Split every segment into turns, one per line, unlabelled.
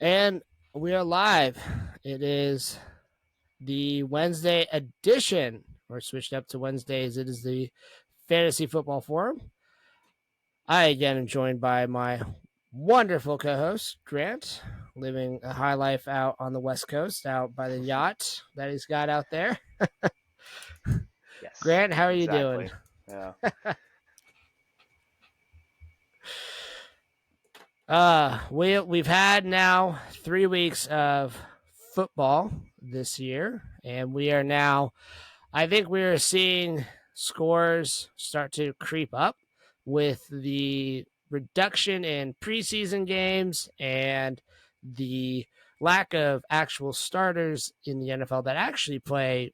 And we are live. It is the Wednesday edition, or switched up to Wednesdays. It is the Fantasy Football Forum. I again am joined by my wonderful co host, Grant, living a high life out on the West Coast, out by the yacht that he's got out there.
Yes,
Grant, how are you doing?
exactly. Yeah.
We've had now 3 weeks of football this year, and we are now I think we are seeing scores start to creep up with the reduction in preseason games and the lack of actual starters in the NFL that actually play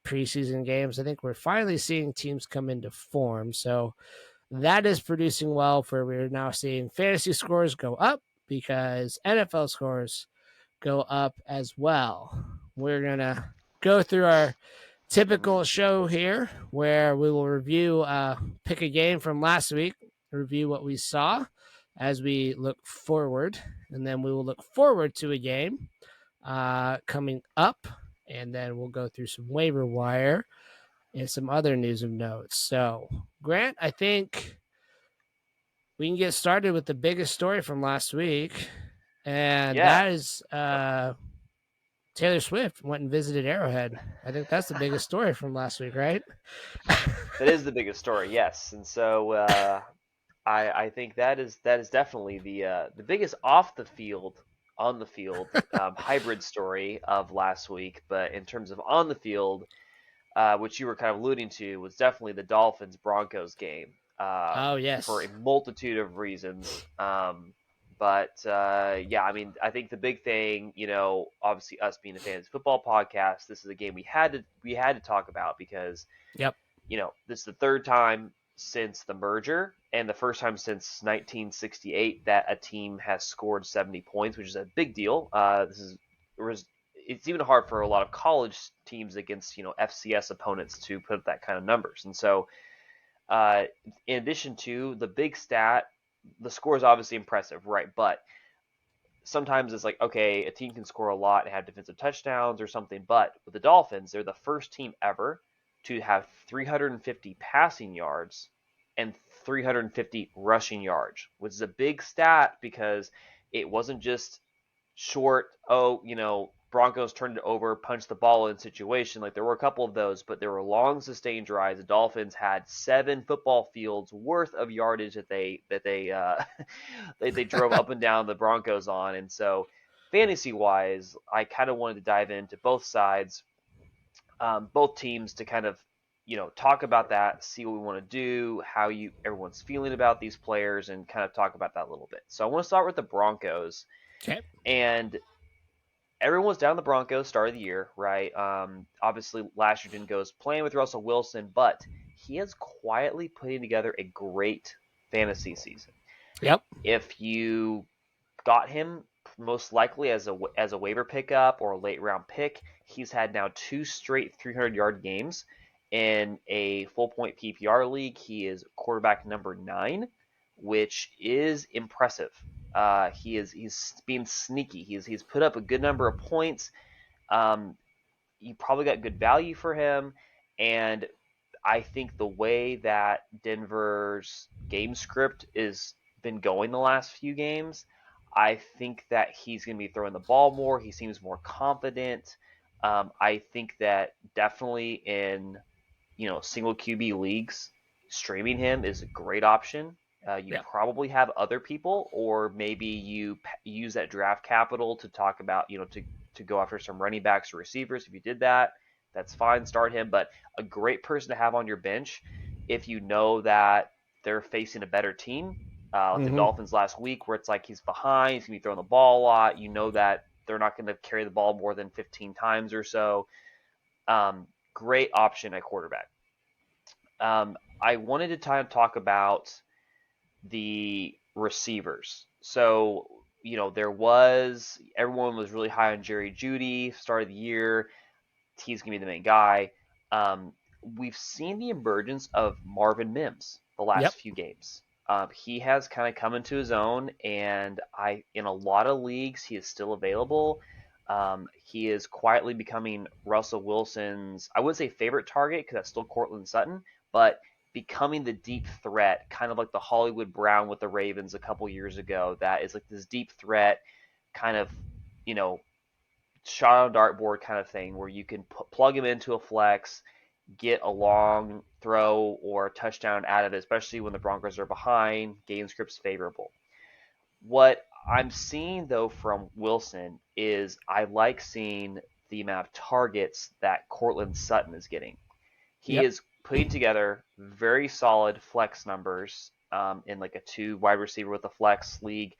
preseason games. I think we're finally seeing teams come into form. So that is producing well for we're now seeing fantasy scores go up because NFL scores go up as well. We're going to go through our
hmm
typical show here where we will review, pick a game from last week, review what we saw as we look forward, and then we will look forward to a game coming up, and then we'll go through some waiver wire and some other news and notes. So, Grant, I think we can get started with the biggest story from last week, and
Yeah.
that is Taylor Swift went and visited Arrowhead. I think that's the biggest story from last week, right?
That is the biggest story, yes. And so I think that is definitely the biggest off the field, on the field hybrid story of last week. But in terms of on the field, which you were kind of alluding to, was definitely the Dolphins Broncos game
Oh
for a
yes.
multitude of reasons. But yeah, I mean, I think the big thing, obviously us being a fantasy football podcast, this is a game we had to talk about because
Yep.
this is the third time since the merger and the first time since 1968 that a team has scored 70 points, which is a big deal. It's even hard for a lot of college teams against FCS opponents to put up that kind of numbers. And so, uh, in addition to the big stat, the score is obviously impressive, right? But sometimes it's like, okay, a team can score a lot and have defensive touchdowns or something. But with the Dolphins, they're the first team ever to have 350 passing yards and 350 rushing yards, which is a big stat because it wasn't just short, Broncos turned it over, punched the ball in situation. Like there were a couple of those, but there were long sustained drives. The Dolphins had 7 football fields worth of yardage that they they drove up and down the Broncos on. And so fantasy wise, I kind of wanted to dive into both sides, both teams to kind of talk about that, see what we want to do, how everyone's feeling about these players, and kind of talk about that a little bit. So I want to start with the Broncos.
Okay.
And everyone's down the Broncos start of the year, right? Obviously, last year didn't go as planned with Russell Wilson, but he is quietly putting together a great fantasy season.
Yep.
If you got him most likely as a waiver pickup or a late round pick, he's had now 2 straight 300-yard games in a full point PPR league. He is quarterback number 9, which is impressive. He's being sneaky. He's put up a good number of points. Um, you probably got good value for him, and I think the way that Denver's game script is been going the last few games, I think that he's going to be throwing the ball more. He seems more confident. I think that definitely in single QB leagues, streaming him is a great option. You
Yep.
probably have other people, or maybe you use that draft capital to talk about, to go after some running backs or receivers. If you did that, that's fine. Start him, but a great person to have on your bench if you know that they're facing a better team, like the
Mm-hmm.
Dolphins last week, where it's like he's behind, he's gonna be throwing the ball a lot. You know that they're not going to carry the ball more than 15 times or so. Great option at quarterback. I wanted to talk about the receivers. So, everyone was really high on Jerry Jeudy, start of the year. He's going to be the main guy. Um, we've seen the emergence of Marvin Mims the
Yep.
last few games. He has kind of come into his own, and in a lot of leagues he is still available. He is quietly becoming Russell Wilson's, I would say, favorite target because that's still Cortland Sutton, but becoming the deep threat, kind of like the Hollywood Brown with the Ravens a couple years ago. That is like this deep threat, kind of, you know, shot on dartboard kind of thing where you can plug him into a flex, get a long throw or a touchdown out of it, especially when the Broncos are behind, game script's favorable. What I'm seeing though from Wilson is I like seeing the amount of targets that Cortland Sutton is getting. He
Yep.
is putting together very solid flex numbers in like a two wide receiver with a flex league.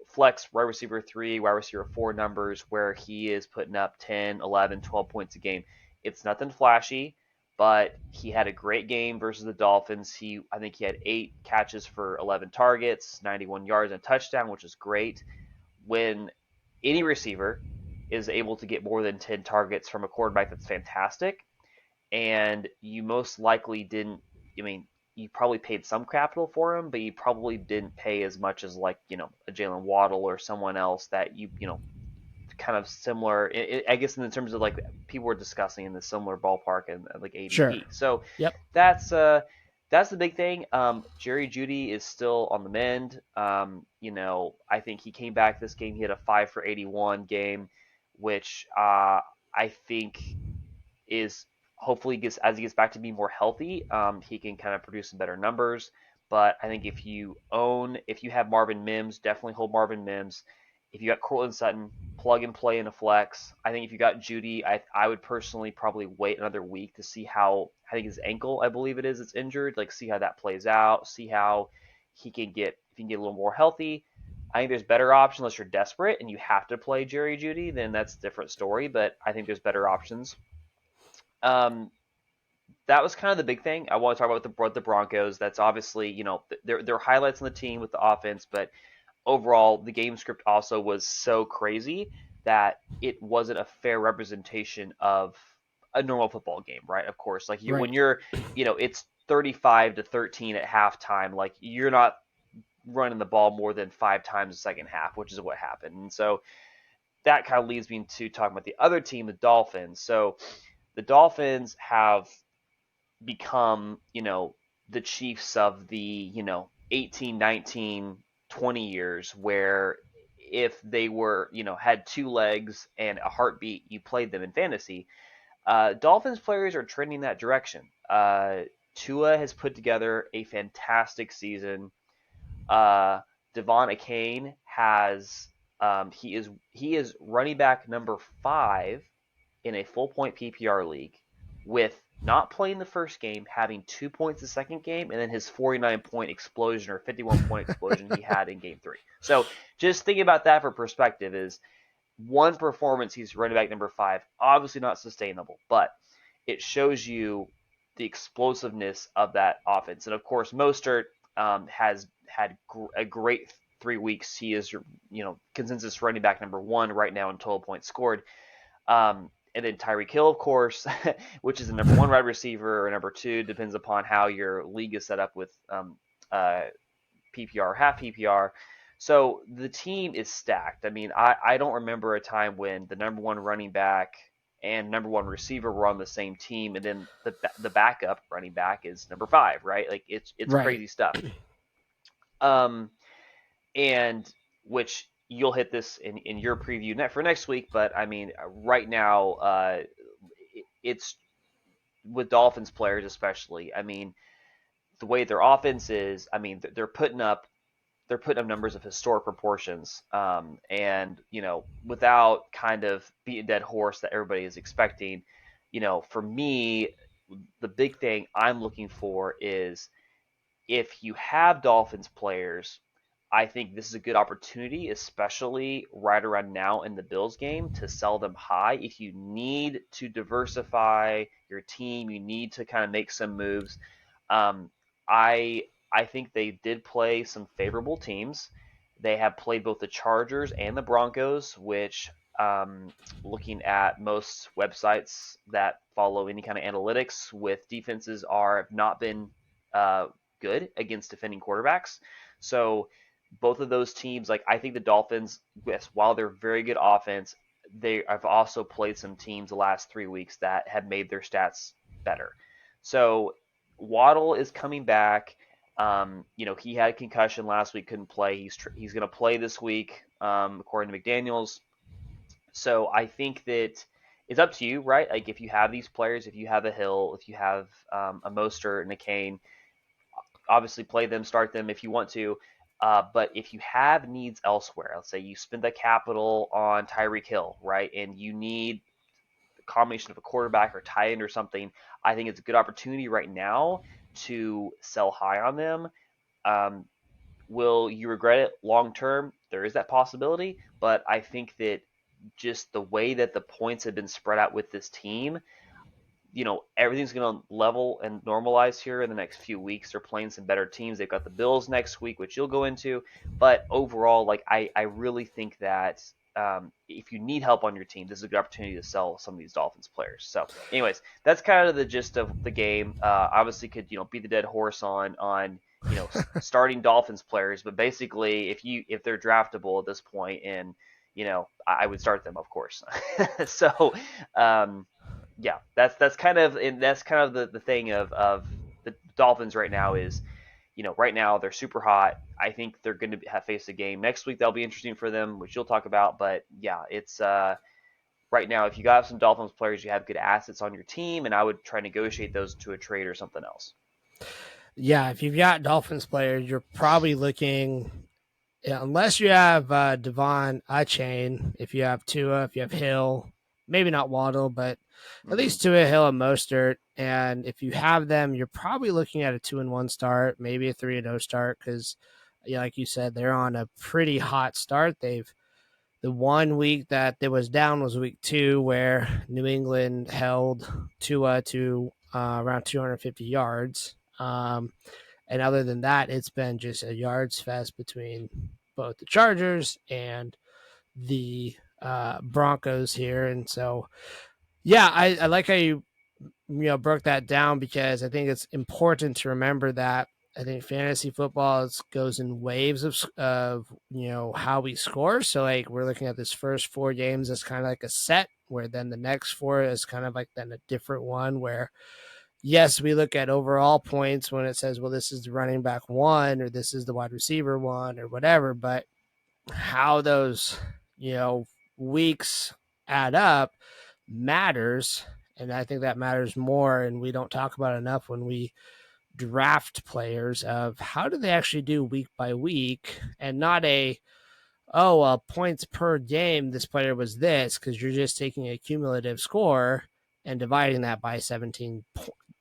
Flex wide receiver 3, wide receiver 4 numbers where he is putting up 10, 11, 12 points a game. It's nothing flashy, but he had a great game versus the Dolphins. I think he had 8 catches for 11 targets, 91 yards and a touchdown, which is great. When any receiver is able to get more than 10 targets from a quarterback, that's fantastic. And you most likely didn't, I mean, you probably paid some capital for him, but you probably didn't pay as much as like, a Jalen Waddle or someone else that kind of similar, I guess in terms of like people were discussing in the similar ballpark and like
Sure.
ADP. So
Yep.
that's uh that's the big thing. Jerry Jeudy is still on the mend. I think he came back this game. He had a 5 for 81 game, which I think is hopefully gets as he gets back to being more healthy, he can kind of produce some better numbers. But I think if you have Marvin Mims, definitely hold Marvin Mims. If you got Cortland Sutton, plug and play in a flex. I think if you got Judy, I would personally probably wait another week to see how I think his ankle, I believe it is, it's injured. Like see how that plays out, see how if he can get a little more healthy. I think there's better options unless you're desperate and you have to play Jerry Judy, then that's a different story. But I think there's better options. Um, that was kind of the big thing. I want to talk about the Broncos. That's obviously, there are highlights on the team with the offense, but overall, the game script also was so crazy that it wasn't a fair representation of a normal football game, right? Of course, like
Right.
it's 35-13 at halftime. Like you're not running the ball more than 5 times the second half, which is what happened. And so that kind of leads me to talking about the other team, the Dolphins. So the Dolphins have become, the Chiefs of the, 18, 19, 20 years where if they were, had 2 legs and a heartbeat, you played them in fantasy. Dolphins players are trending that direction. Tua has put together a fantastic season. Devon Achane he is running back number 5 in a full point PPR league with not playing the first game, having 2 points the second game, and then his 49-point explosion or 51-point explosion he had in game 3. So just thinking about that for perspective is one performance, he's running back number 5, obviously not sustainable, but it shows you the explosiveness of that offense. And of course, Mostert has had a great 3 weeks. He is, consensus running back number 1 right now in total points scored. And then Tyreek Hill, of course, which is the number 1 wide receiver or number 2, depends upon how your league is set up with PPR or half PPR. So the team is stacked. I mean, I don't remember a time when the number 1 running back and number 1 receiver were on the same team, and then the backup running back is number 5, right? Like it's
Right.
crazy stuff. Um, and which you'll hit this in your preview for next week. But I mean, right now, it's with Dolphins players especially. I mean, the way their offense is, I mean, they're putting up numbers of historic proportions. And without kind of beating a dead horse that everybody is expecting, for me, the big thing I'm looking for is if you have Dolphins players, I think this is a good opportunity, especially right around now in the Bills game, to sell them high. If you need to diversify your team, you need to kind of make some moves. Um, I I think they did play some favorable teams. They have played both the Chargers and the Broncos, which looking at most websites that follow any kind of analytics with defenses have not been uh, good against defending quarterbacks. So both of those teams, like I think the Dolphins, yes, while they're very good offense, they have also played some teams the last 3 weeks that have made their stats better. So Waddle is coming back. He had a concussion last week, couldn't play. He's going to play this week, according to McDaniel's. So I think that it's up to you, right? Like if you have these players, if you have a Hill, if you have a Mostert and a Kane, obviously play them, start them if you want to. But if you have needs elsewhere, let's say you spend the capital on Tyreek Hill, right, and you need a combination of a quarterback or tight end or something, I think it's a good opportunity right now to sell high on them. Um, will you regret it long term? There is that possibility, but I think that just the way that the points have been spread out with this team, everything's going to level and normalize here in the next few weeks. They're playing some better teams. They've got the Bills next week, which you'll go into. But overall, like I really think that if you need help on your team, this is a good opportunity to sell some of these Dolphins players. So, anyways, that's kind of the gist of the game. Obviously, could beat the dead horse on starting Dolphins players, but basically, if they're draftable at this point, and I would start them, of course. So. Yeah, that's kind of the thing of the Dolphins right now is, right now they're super hot. I think they're going to have faced a game next week that'll be interesting for them, which you'll talk about. But yeah, it's right now if you got some Dolphins players, you have good assets on your team, and I would try to negotiate those to a trade or something else.
Yeah, if you've got Dolphins players, you're probably looking, unless you have Devon Achane, if you have Tua, if you have Hill, maybe not Waddle, but at least Tua, Hill, and Mostert. And if you have them, you're probably looking at a 2-1 start, maybe a 3-0 start, because, like you said, they're on a pretty hot start. The 1 week that they was down was week 2, where New England held Tua to around 250 yards. And other than that, it's been just a yards fest between both the Chargers and the Broncos here. And so, yeah, I like how you broke that down, because I think it's important to remember that I think fantasy football goes in waves of how we score. So like we're looking at this first 4 games as kind of like a set, where then the next 4 is kind of like then a different one, where yes, we look at overall points when it says, well, this is the running back 1 or this is the wide receiver 1 or whatever, but how those, weeks add up matters. And I think that matters more. And we don't talk about it enough when we draft players, of how do they actually do week by week, and not points per game, this player was this, because you're just taking a cumulative score and dividing that by 17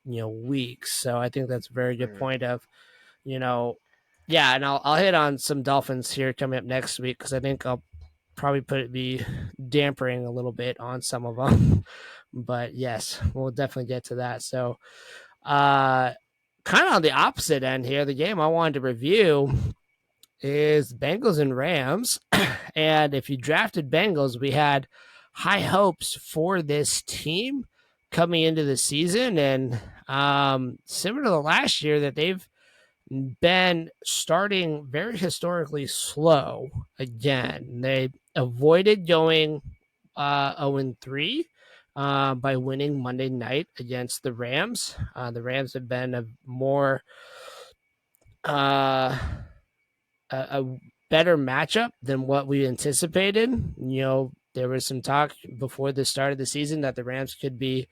weeks. So I think that's a very good point of, yeah, and I'll hit on some Dolphins here coming up next week, because I think I'll probably be dampering a little bit on some of them. But yes, we'll definitely get to that. So kind of on the opposite end here, the game I wanted to review is Bengals and Rams. And if you drafted Bengals, we had high hopes for this team coming into the season. And similar to the last year, that they've been starting very historically slow again. They avoided going 0-3 by winning Monday night against the Rams. The Rams have been a more a better matchup than what we anticipated. There was some talk before the start of the season that the Rams could be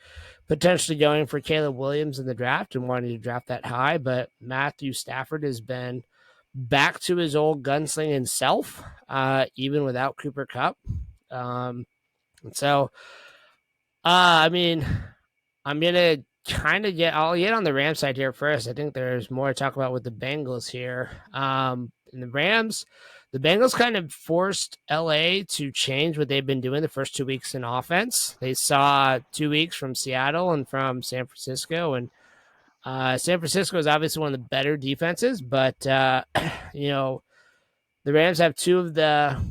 potentially going for Caleb Williams in the draft and wanting to draft that high, but Matthew Stafford has been back to his old gunslinging self, even without Cooper Kupp. And so, I'm going to I'll get on the Rams side here first. I think there's more to talk about with the Bengals here. In the Rams, the Bengals kind of forced LA to change what they've been doing the first 2 weeks in offense. They saw 2 weeks from Seattle and from San Francisco, and San Francisco is obviously one of the better defenses, but the Rams have 2 of the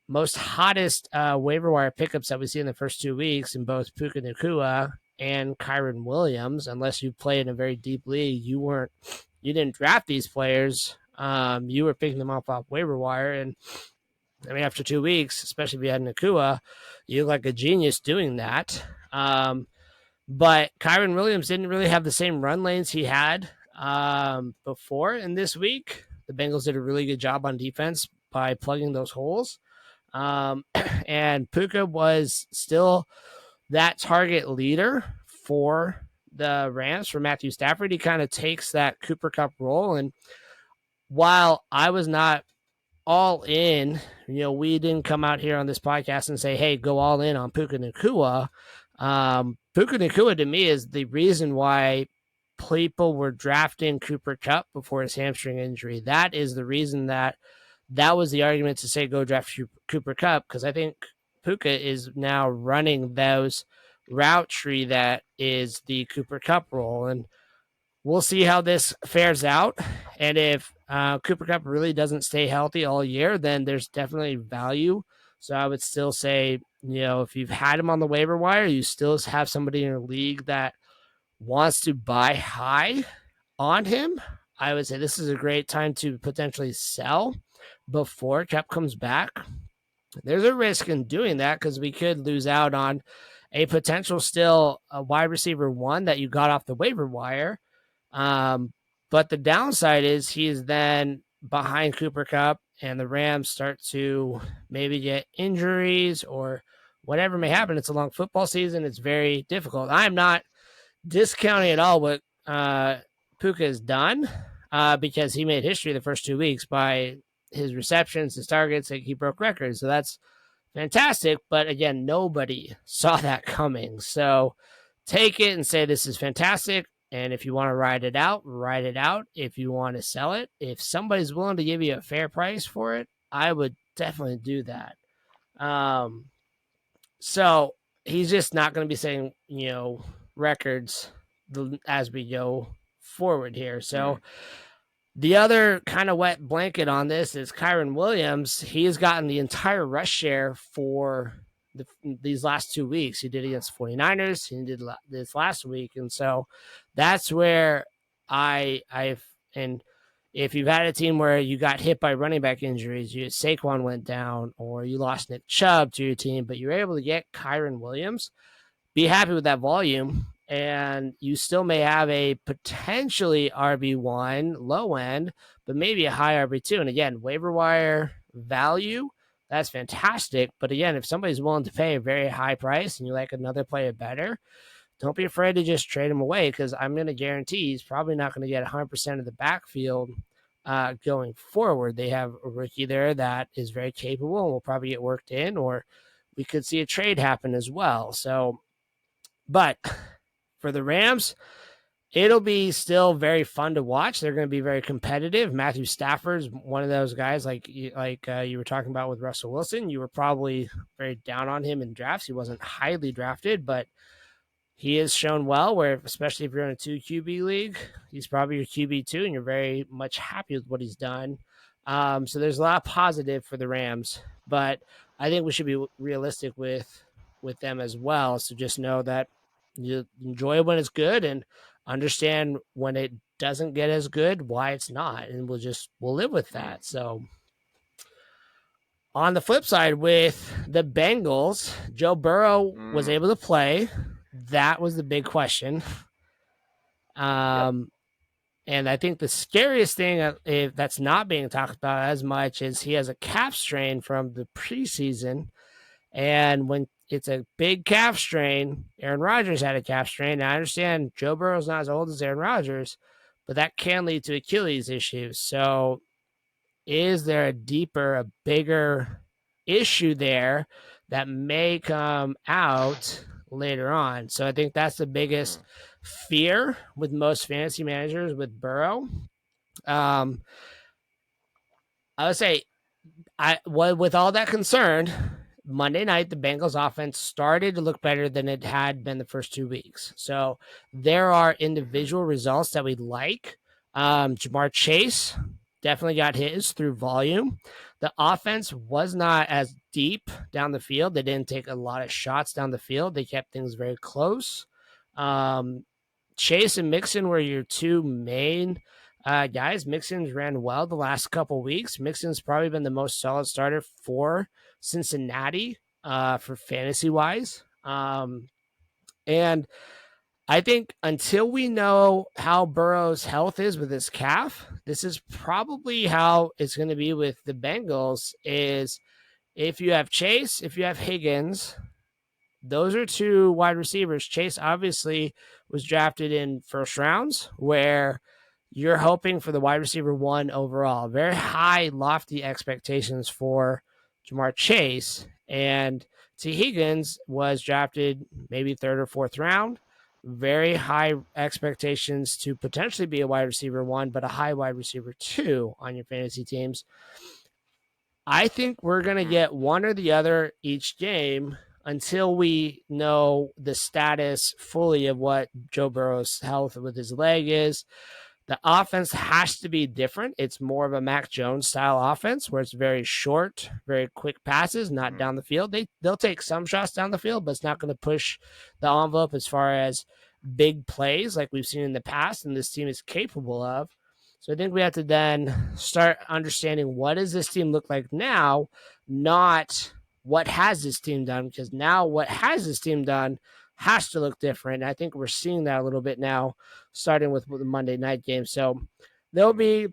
most hottest waiver wire pickups that we see in the first 2 weeks, in both Puka Nacua and Kyron Williams. Unless you play in a very deep league, you weren't you didn't draft these players. You were picking them up off waiver wire, and I mean, after 2 weeks, especially if you had Nakua, you look like a genius doing that. But Kyron Williams didn't really have the same run lanes he had before in this week. The Bengals did a really good job on defense by plugging those holes. And Puka was still that target leader for the Rams, for Matthew Stafford. He kind of takes that Cooper Kupp role. And while I was not all in, we didn't come out here on this podcast and say, hey, go all in on Puka Nacua. Puka Nacua to me is the reason why people were drafting Cooper Kupp before his hamstring injury. That is the reason that was the argument to say go draft Cooper Kupp, because I think Puka is now running those route tree that is the Cooper Kupp role. And we'll see how this fares out. And if Cooper Kupp really doesn't stay healthy all year, then there's definitely value. So I would still say, if you've had him on the waiver wire, you still have somebody in your league that wants to buy high on him. I would say this is a great time to potentially sell before Kupp comes back. There's a risk in doing that because we could lose out on a potential still a wide receiver one that you got off the waiver wire. But the downside is he is then behind Cooper Kupp, and the Rams start to maybe get injuries or whatever may happen. It's a long football season. It's very difficult. I'm not discounting at all what Puka has done because he made history the first 2 weeks by his receptions, his targets. He broke records. So that's fantastic. But again, nobody saw that coming. So take it and say this is fantastic. And if you want to ride it out, ride it out. If you want to sell it, if somebody's willing to give you a fair price for it, I would definitely do that. So he's just not going to be setting, records as we go forward here. So the other kind of wet blanket on this is Kyron Williams. He has gotten the entire rush share for these last 2 weeks. He did against 49ers. He did this last week. And so that's where and if you've had a team where you got hit by running back injuries, Saquon went down, or you lost Nick Chubb to your team, but you were able to get Kyron Williams, be happy with that volume, and you still may have a potentially RB1 low end, but maybe a high RB2. And again, waiver wire value, that's fantastic. But again, if somebody's willing to pay a very high price and you like another player better, don't be afraid to just trade him away, because I'm going to guarantee he's probably not going to get 100% of the backfield going forward. They have a rookie there that is very capable and will probably get worked in, or we could see a trade happen as well. So, but for the Rams, it'll be still very fun to watch. They're going to be very competitive. Matthew Stafford's one of those guys like you were talking about with Russell Wilson. You were probably very down on him in drafts. He wasn't highly drafted, but he has shown well, where especially if you're in a 2 QB league, he's probably your QB2 and you're very much happy with what he's done. So there's a lot of positive for the Rams, but I think we should be realistic with them as well. So just know that you enjoy when it's good and understand when it doesn't get as good, why it's not. And we'll live with that. So on the flip side with the Bengals, Joe Burrow was able to play. That was the big question. And I think the scariest thing that's not being talked about as much is he has a calf strain from the preseason. And when it's a big calf strain, Aaron Rodgers had a calf strain. Now, I understand Joe Burrow's not as old as Aaron Rodgers, but that can lead to Achilles issues. So is there a bigger issue there that may come out later on? So I think that's the biggest fear with most fantasy managers with Burrow. I would say, with all that concerned, Monday night, the Bengals offense started to look better than it had been the first 2 weeks. So there are individual results that we like. Jamar Chase definitely got his through volume. The offense was not as deep down the field. They didn't take a lot of shots down the field. They kept things very close. Chase and Mixon were your two main Guys, Mixon's ran well the last couple weeks. Mixon's probably been the most solid starter for Cincinnati for fantasy wise. And I think until we know how Burrow's health is with his calf, this is probably how it's going to be with the Bengals. Is if you have Chase, if you have Higgins, those are two wide receivers. Chase obviously was drafted in first rounds, where you're hoping for the wide receiver one overall. Very high, lofty expectations for Jamar Chase. And T. Higgins was drafted maybe third or fourth round. Very high expectations to potentially be a wide receiver one, but a high wide receiver two on your fantasy teams. I think we're going to get one or the other each game until we know the status fully of what Joe Burrow's health with his leg is. The offense has to be different. It's more of a Mac Jones style offense where it's very short, very quick passes, not down the field. They'll take some shots down the field, but it's not going to push the envelope as far as big plays like we've seen in the past and this team is capable of. So I think we have to then start understanding what does this team look like now, not what has this team done, because now what has this team done has to look different. I think we're seeing that a little bit now, starting with the Monday night game. So there are going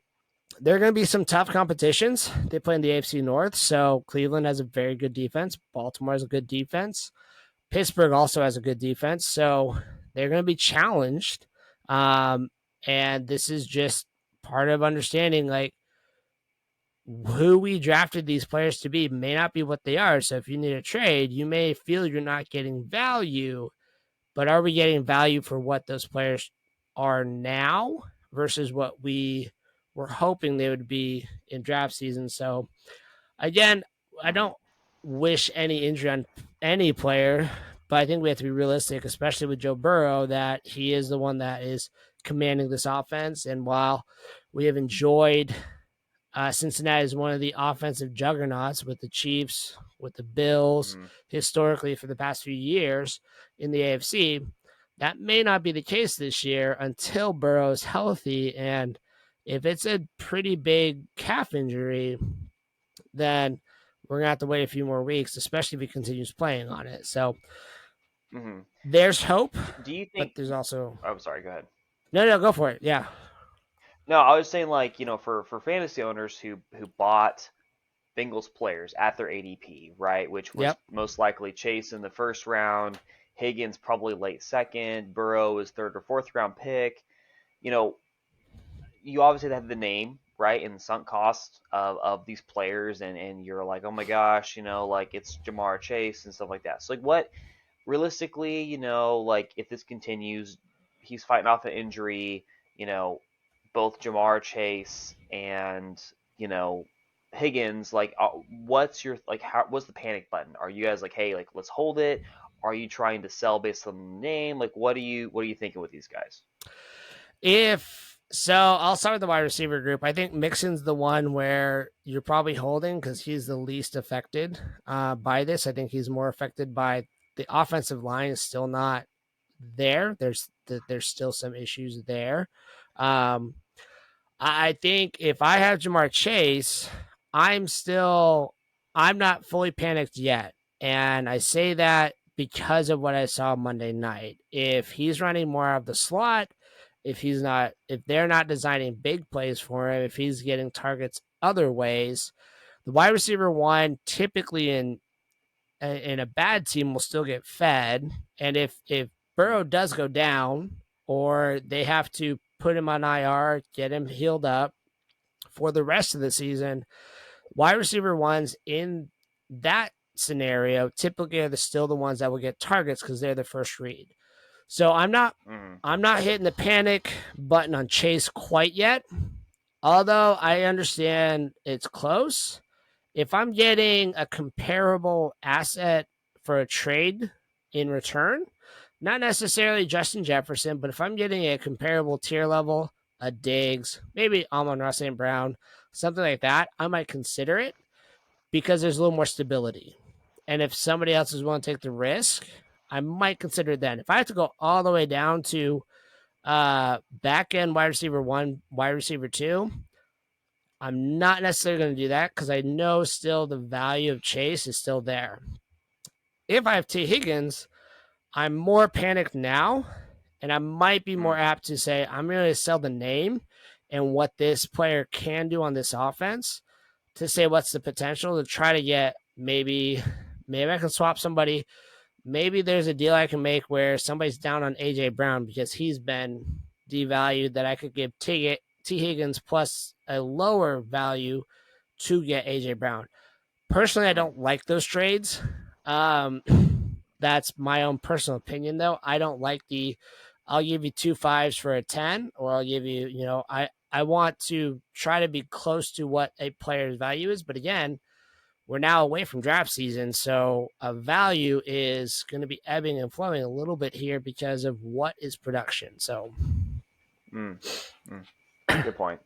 to be some tough competitions. They play in the AFC North, so Cleveland has a very good defense. Baltimore has a good defense. Pittsburgh also has a good defense, so they're going to be challenged. And this is just part of understanding, like, who we drafted these players to be may not be what they are. So if you need a trade, you may feel you're not getting value, but are we getting value for what those players are now versus what we were hoping they would be in draft season? So again, I don't wish any injury on any player, but I think we have to be realistic, especially with Joe Burrow, that he is the one that is commanding this offense. And while we have enjoyed Cincinnati is one of the offensive juggernauts with the Chiefs, with the Bills, historically for the past few years in the AFC. That may not be the case this year until Burrow's healthy. And if it's a pretty big calf injury, then we're going to have to wait a few more weeks, especially if he continues playing on it. So there's hope.
Do you
but
think?
there's also.
I'm sorry. Go ahead.
No, go for it. Yeah.
No, I was saying like for fantasy owners who bought Bengals players at their ADP, right, which was most likely Chase in the first round, Higgins probably late second, Burrow is third or fourth round pick. You obviously have the name, right, and the sunk cost of these players, and you're like, oh my gosh, like it's Jamar Chase and stuff like that. So like what realistically, like if this continues, he's fighting off an injury, both Jamar Chase and Higgins, like what's your what's the panic button? Are you guys like, hey, like let's hold it? Are you trying to sell based on the name? Like what are you thinking with these guys?
I'll start with the wide receiver group. I think Mixon's the one where you're probably holding because he's the least affected by this. I think he's more affected by the offensive line is still not there. There's still some issues there. I think if I have Jamar Chase, I'm not fully panicked yet. And I say that because of what I saw Monday night. If he's running more of the slot, if they're not designing big plays for him, if he's getting targets other ways, the wide receiver one typically in a bad team will still get fed. And if Burrow does go down or they have to put him on IR, get him healed up for the rest of the season, wide receiver ones in that scenario typically are still the ones that will get targets because they're the first read. So I'm not hitting the panic button on Chase quite yet, although I understand it's close. If I'm getting a comparable asset for a trade in return, not necessarily Justin Jefferson, but if I'm getting a comparable tier level, a Diggs, maybe Amon-Ra St. Brown, something like that, I might consider it because there's a little more stability. And if somebody else is willing to take the risk, I might consider it then. If I have to go all the way down to Back end wide receiver 1, wide receiver 2. I'm not necessarily going to do that because I know still the value of Chase is still there. If I have T. Higgins, I'm more panicked now, and I might be more apt to say I'm going to sell the name and what this player can do on this offense to say what's the potential to try to get maybe I can swap somebody. Maybe there's a deal I can make where somebody's down on AJ Brown because he's been devalued that I could give T. Higgins plus a lower value to get AJ Brown. Personally, I don't like those trades. Um, that's my own personal opinion, though. I don't like I'll give you 2 5s for a 10, or I'll give you, I want to try to be close to what a player's value is. But again, we're now away from draft season, so a value is going to be ebbing and flowing a little bit here because of what is production. So,
Good point.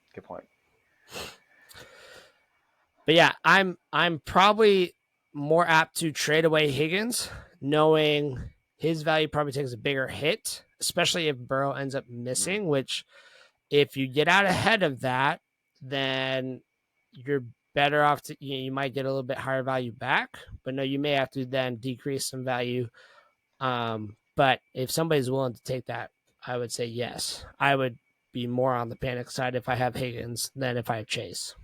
But yeah, I'm probably more apt to trade away Higgins, knowing his value probably takes a bigger hit, especially if Burrow ends up missing, which if you get out ahead of that, then you're better off to you might get a little bit higher value back, but no, you may have to then decrease some value. But if somebody's willing to take that, I would say yes. I would be more on the panic side if I have Higgins than if I have Chase.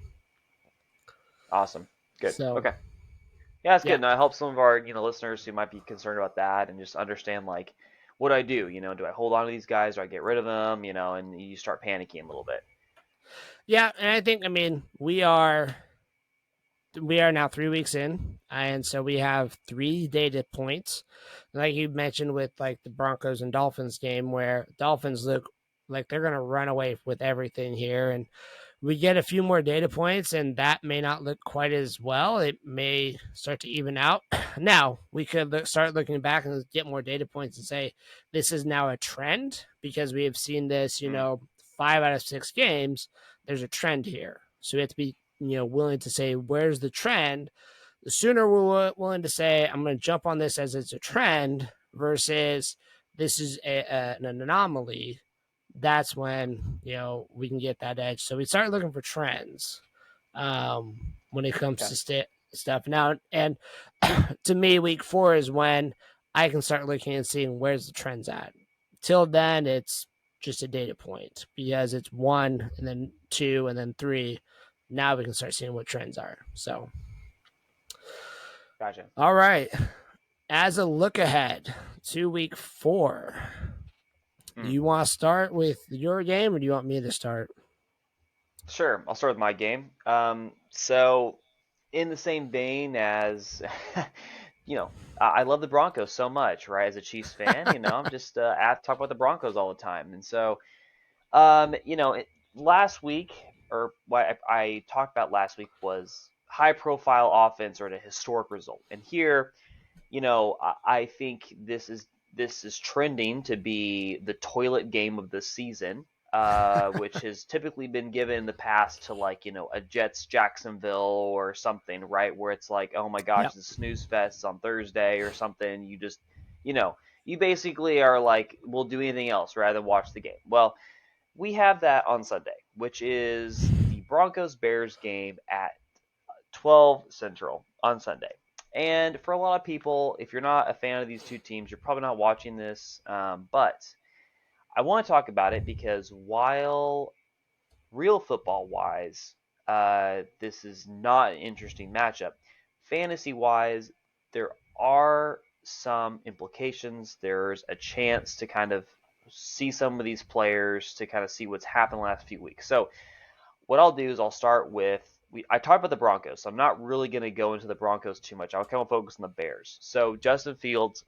Awesome. Good.
So,
okay. Yeah, it's
yeah.
good. And it helps some of our, listeners who might be concerned about that and just understand, like, what do I do? Do I hold on to these guys? Do I get rid of them? And you start panicking a little bit.
Yeah, and I think we are now 3 weeks in, and so we have 3 data points, like you mentioned with like the Broncos and Dolphins game, where Dolphins look like they're going to run away with everything here, and we get a few more data points, and that may not look quite as well. It may start to even out. Now we could start looking back and get more data points and say this is now a trend because we have seen this. 5 out of 6 games. There's a trend here, so we have to be willing to say where's the trend. The sooner we're willing to say I'm going to jump on this as it's a trend versus this is an anomaly, that's when we can get that edge. So we start looking for trends when it comes to stuff now. And to me, week 4 is when I can start looking and seeing where's the trends at. Till then, it's just a data point because it's 1 and then 2 and then 3. Now we can start seeing what trends are. So,
Gotcha.
All right. As a look ahead to week 4, do you want to start with your game or do you want me to start?
Sure. I'll start with my game. So in the same vein as, I love the Broncos so much, right? As a Chiefs fan, I'm just apt to talk about the Broncos all the time. And so, last week, or what I talked about last week was high profile offense or a historic result. And here, I think this is trending to be the toilet game of the season, which has typically been given in the past to like a Jets Jacksonville or something, right? Where it's like, oh my gosh, the snooze fest on Thursday or something. You just, you basically are like, we'll do anything else rather than watch the game. Well, we have that on Sunday, which is the Broncos Bears game at 12 Central on Sunday. And for a lot of people, if you're not a fan of these two teams, you're probably not watching this. But I want to talk about it because while real football wise, this is not an interesting matchup, fantasy wise, there are some implications. There's a chance to kind of see some of these players to kind of see what's happened the last few weeks. So what I'll do is I'll start with I talked about the Broncos, so I'm not really going to go into the Broncos too much. I'll kind of focus on the Bears. So Justin Fields,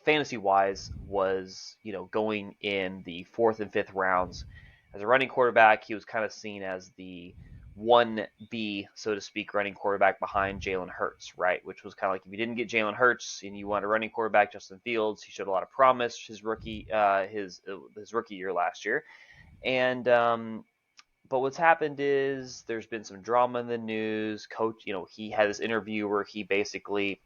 fantasy-wise, was going in the 4th and 5th rounds as a running quarterback. He was kind of seen as the 1B, so to speak, running quarterback behind Jalen Hurts, right? Which was kind of like if you didn't get Jalen Hurts and you want a running quarterback, Justin Fields, he showed a lot of promise his rookie year last year, and but what's happened is there's been some drama in the news. Coach, he had this interview where he basically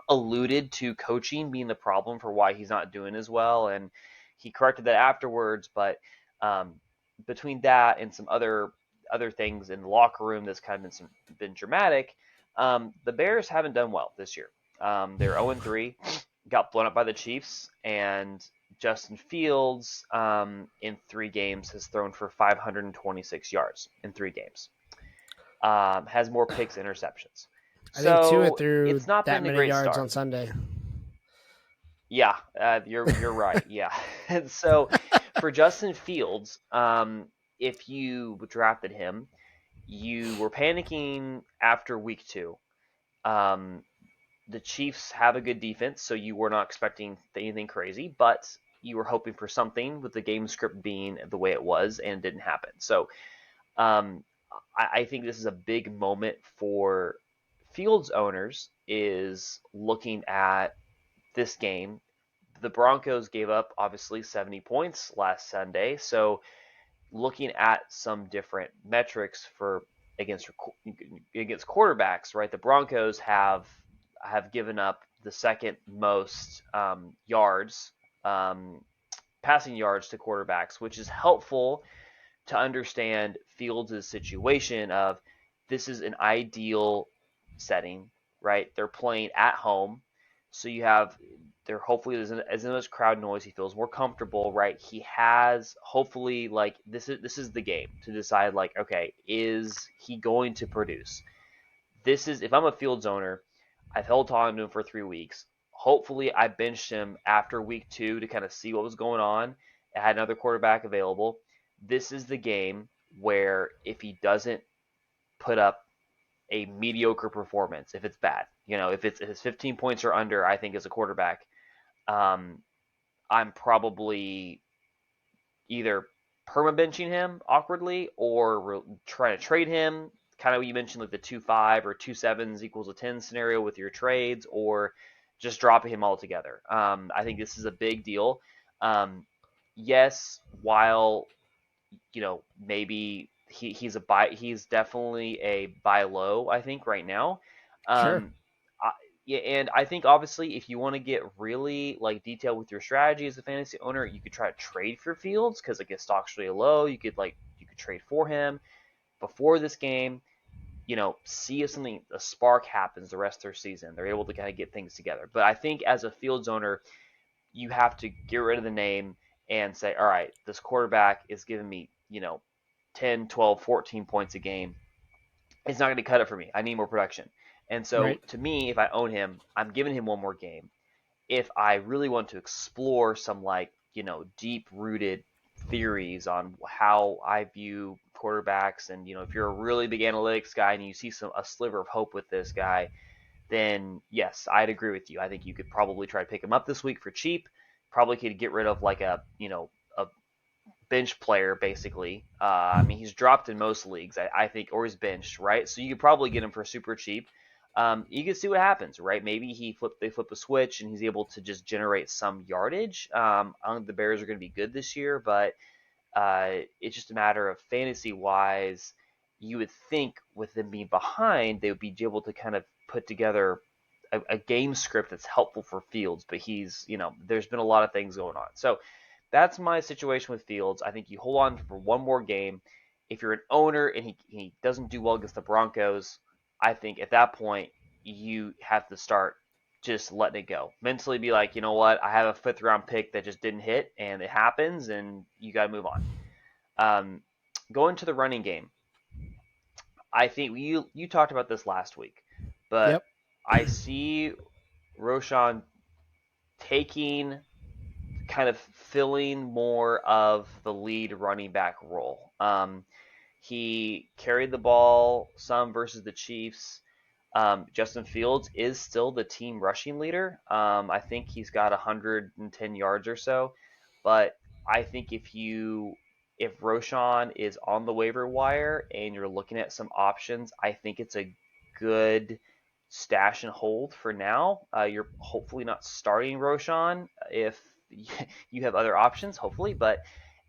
alluded to coaching being the problem for why he's not doing as well. And, he corrected that afterwards, but between that and some other things in the locker room that's kind of been dramatic, the Bears haven't done well this year. They're 0-3, got blown up by the Chiefs, and Justin Fields in 3 games has thrown for 526 yards in 3 games. Has more picks, interceptions.
I think Tua
So
threw
it's not
that
been a
many
great
yards
start.
on Sunday.
Yeah, you're right. Yeah, and so for Justin Fields, if you drafted him, you were panicking after week 2. Um, the Chiefs have a good defense, so you were not expecting anything crazy, but you were hoping for something with the game script being the way it was, and it didn't happen. So um, I think this is a big moment for Fields owners is looking at this game. The Broncos gave up obviously 70 points last Sunday, so looking at some different metrics for against against quarterbacks, right? The Broncos have given up the second most yards, um, passing yards to quarterbacks, which is helpful to understand Fields' situation of this is an ideal setting, right? They're playing at home, so you have there hopefully isn't as much crowd noise. He feels more comfortable, right? He has hopefully like this is the game to decide like okay, is he going to produce? This is if I'm a Fields owner, I've held on to him for 3 weeks. Hopefully, I benched him after week 2 to kind of see what was going on. I had another quarterback available. This is the game where if he doesn't put up a mediocre performance, if it's bad, if it's his 15 points or under, I think as a quarterback, um, I'm probably either perma benching him awkwardly or trying to trade him. Kind of what you mentioned, like the 2-5 or 2-7s equals a 10 scenario with your trades, or just dropping him altogether. I think this is a big deal. Yes, while maybe he's definitely a buy low. I think right now.
Sure.
I, yeah, and I think obviously if you want to get really like detailed with your strategy as a fantasy owner, you could try to trade for Fields because like his stock's really low. You could trade for him before this game. See if a spark happens the rest of their season. They're able to kind of get things together. But I think as a Fields owner, you have to get rid of the name and say, all right, this quarterback is giving me, 10, 12, 14 points a game. It's not going to cut it for me. I need more production. And so
Right.
to me, if I own him, I'm giving him one more game. If I really want to explore some deep rooted theories on how I view quarterbacks, and if you're a really big analytics guy and you see a sliver of hope with this guy, then yes, I'd agree with you. I think you could probably try to pick him up this week for cheap. Probably could get rid of like a bench player basically. I mean, he's dropped in most leagues, I think, or he's benched, right? So you could probably get him for super cheap. You can see what happens, right? Maybe they flip a switch and he's able to just generate some yardage. I don't think the Bears are going to be good this year, but it's just a matter of fantasy wise. You would think with them being behind, they would be able to kind of put together a game script that's helpful for Fields, but there's been a lot of things going on. So that's my situation with Fields. I think you hold on for one more game. If you're an owner and he doesn't do well against the Broncos, I think at that point you have to start just letting it go. Mentally be like, you know what, I have a 5th-round pick that just didn't hit, and it happens, and you got to move on. Going to the running game, I think you talked about this last week, but
Yep.
I see Roshan taking kind of filling more of the lead running back role. He carried the ball some versus the Chiefs. Justin Fields is still the team rushing leader. I think he's got 110 yards or so. But I think if Roshan is on the waiver wire and you're looking at some options, I think it's a good stash and hold for now. You're hopefully not starting Roshan if you have other options, hopefully, but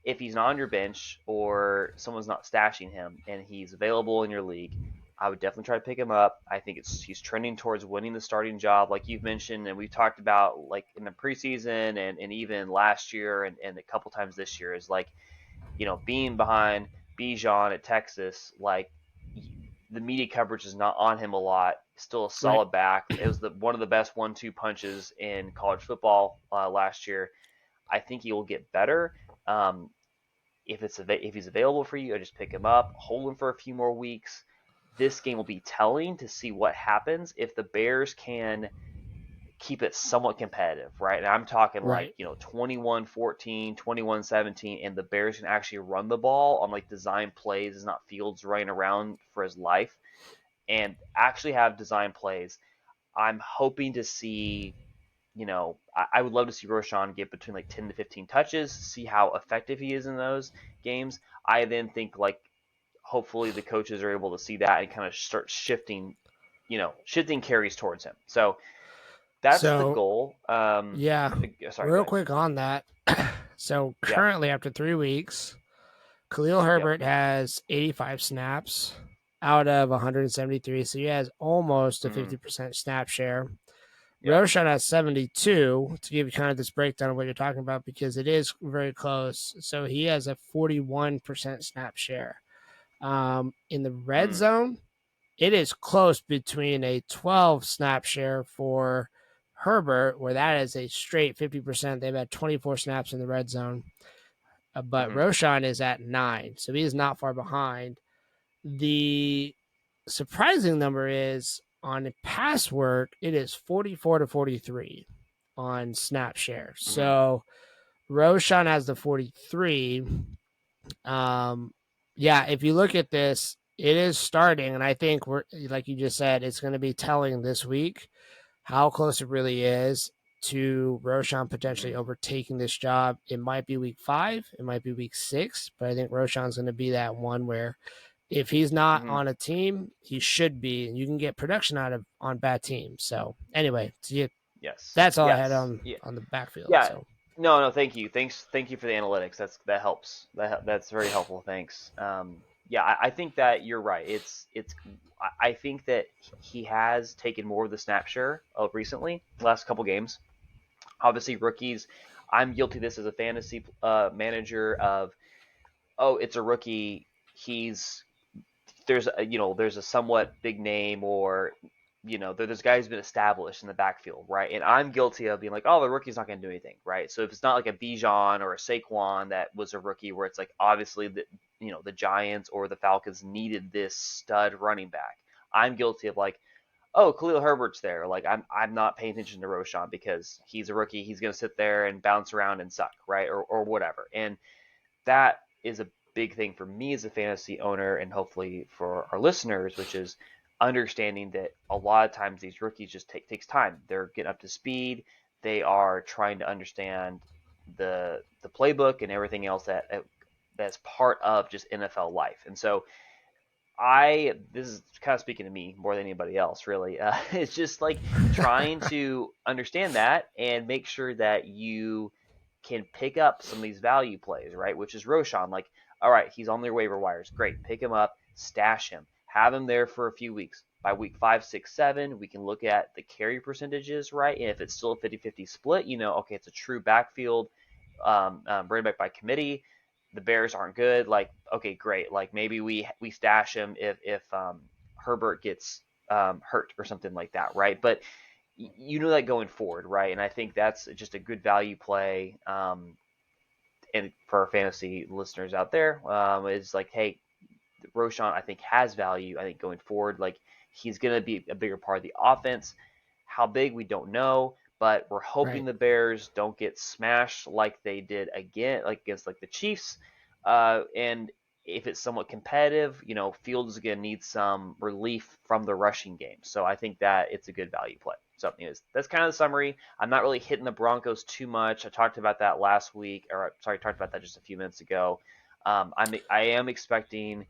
if he's not on your bench or someone's not stashing him and he's available in your league, I would definitely try to pick him up. I think he's trending towards winning the starting job, like you've mentioned, and we talked about like in the preseason and even last year and a couple times this year is like, being behind Bijan at Texas, like the media coverage is not on him a lot. Still a
Right.
solid back. It was one of the best 1-2 punches in college football last year. I think he will get better. Um, if he's available for you, I just pick him up, hold him for a few more weeks. This game will be telling to see what happens if the Bears can keep it somewhat competitive, right? And I'm talking like,
Right.
21-14, 21-17, and the Bears can actually run the ball on like design plays. It's not Fields running around for his life and actually have design plays. I'm hoping to see, I would love to see Roshan get between like 10 to 15 touches, see how effective he is in those games. I then think like hopefully the coaches are able to see that and kind of start shifting carries towards him. So that's the
So,
goal.
yeah,
Sorry, go
real
ahead.
quick on that. So,
Yeah.
currently, after 3 weeks, Khalil
Yep.
Herbert has 85 snaps out of 173. So, he has almost a
Mm-hmm.
50% snap share.
Yep.
Roshan has 72 to give you kind of this breakdown of what you're talking about because it is very close. So, he has a 41% snap share. In the red
Mm.
zone, it is close between a 12 snap share for Herbert, where that is a straight 50%. They've had 24 snaps in the red zone, but
Mm-hmm.
Roshan is at 9, so he is not far behind. The surprising number is on pass work, it is 44 to 43 on snap share.
Mm-hmm.
So Roshan has the 43. Um, yeah, if you look at this, it is starting, and I think we're like you just said, it's going to be telling this week how close it really is to Roshan
Mm-hmm.
potentially overtaking this job. It might be week 5, it might be week 6, but I think Roshan's going to be that one where if he's not
Mm-hmm.
on a team, he should be, and you can get production out of on bad teams. So anyway,
Yes.
that's all I had
Yes.
on
Yeah.
the backfield.
Yeah.
So
No, no, thank you. Thank you for the analytics. That helps. That's very helpful. Thanks. Yeah, I think that you're right. I think that he has taken more of the snap share recently, last couple games. Obviously, rookies. I'm guilty of this as a fantasy manager of, oh, it's a rookie. He's there's a somewhat big name, or there's a guy who's been established in the backfield, right? And I'm guilty of being like, oh, the rookie's not going to do anything, right? So if it's not like a Bijan or a Saquon that was a rookie, where it's like obviously the Giants or the Falcons needed this stud running back, I'm guilty of like, oh, Khalil Herbert's there. Like I'm not paying attention to Roshan because he's a rookie. He's going to sit there and bounce around and suck, right? Or whatever. And that is a big thing for me as a fantasy owner, and hopefully for our listeners, which is understanding that a lot of times these rookies just takes time. They're getting up to speed. They are trying to understand the playbook and everything else that's part of just NFL life. And so this is kind of speaking to me more than anybody else, really. It's just like trying to understand that and make sure that you can pick up some of these value plays, right? Which is Roshan. Like, all right, he's on their waiver wires. Great. Pick him up, stash him, have him there for a few weeks. By week 5, 6, 7, we can look at the carry percentages, right? And if it's still a 50-50 split, okay, it's a true backfield, running back by committee. The Bears aren't good. Like, okay, great. Like maybe we stash him if Herbert gets hurt or something like that, right? But you know that going forward, right? And I think that's just a good value play. And for our fantasy listeners out there, is like, hey, Roshan, I think, has value. I think going forward, like he's going to be a bigger part of the offense. How big, we don't know, but we're hoping
right.
the Bears don't get smashed like they did again, like against like the Chiefs. And if it's somewhat competitive, Fields is going to need some relief from the rushing game. So I think that it's a good value play. So anyways, that's kind of the summary. I'm not really hitting the Broncos too much. I talked about that last week, or sorry, I talked about that just a few minutes ago. I am expecting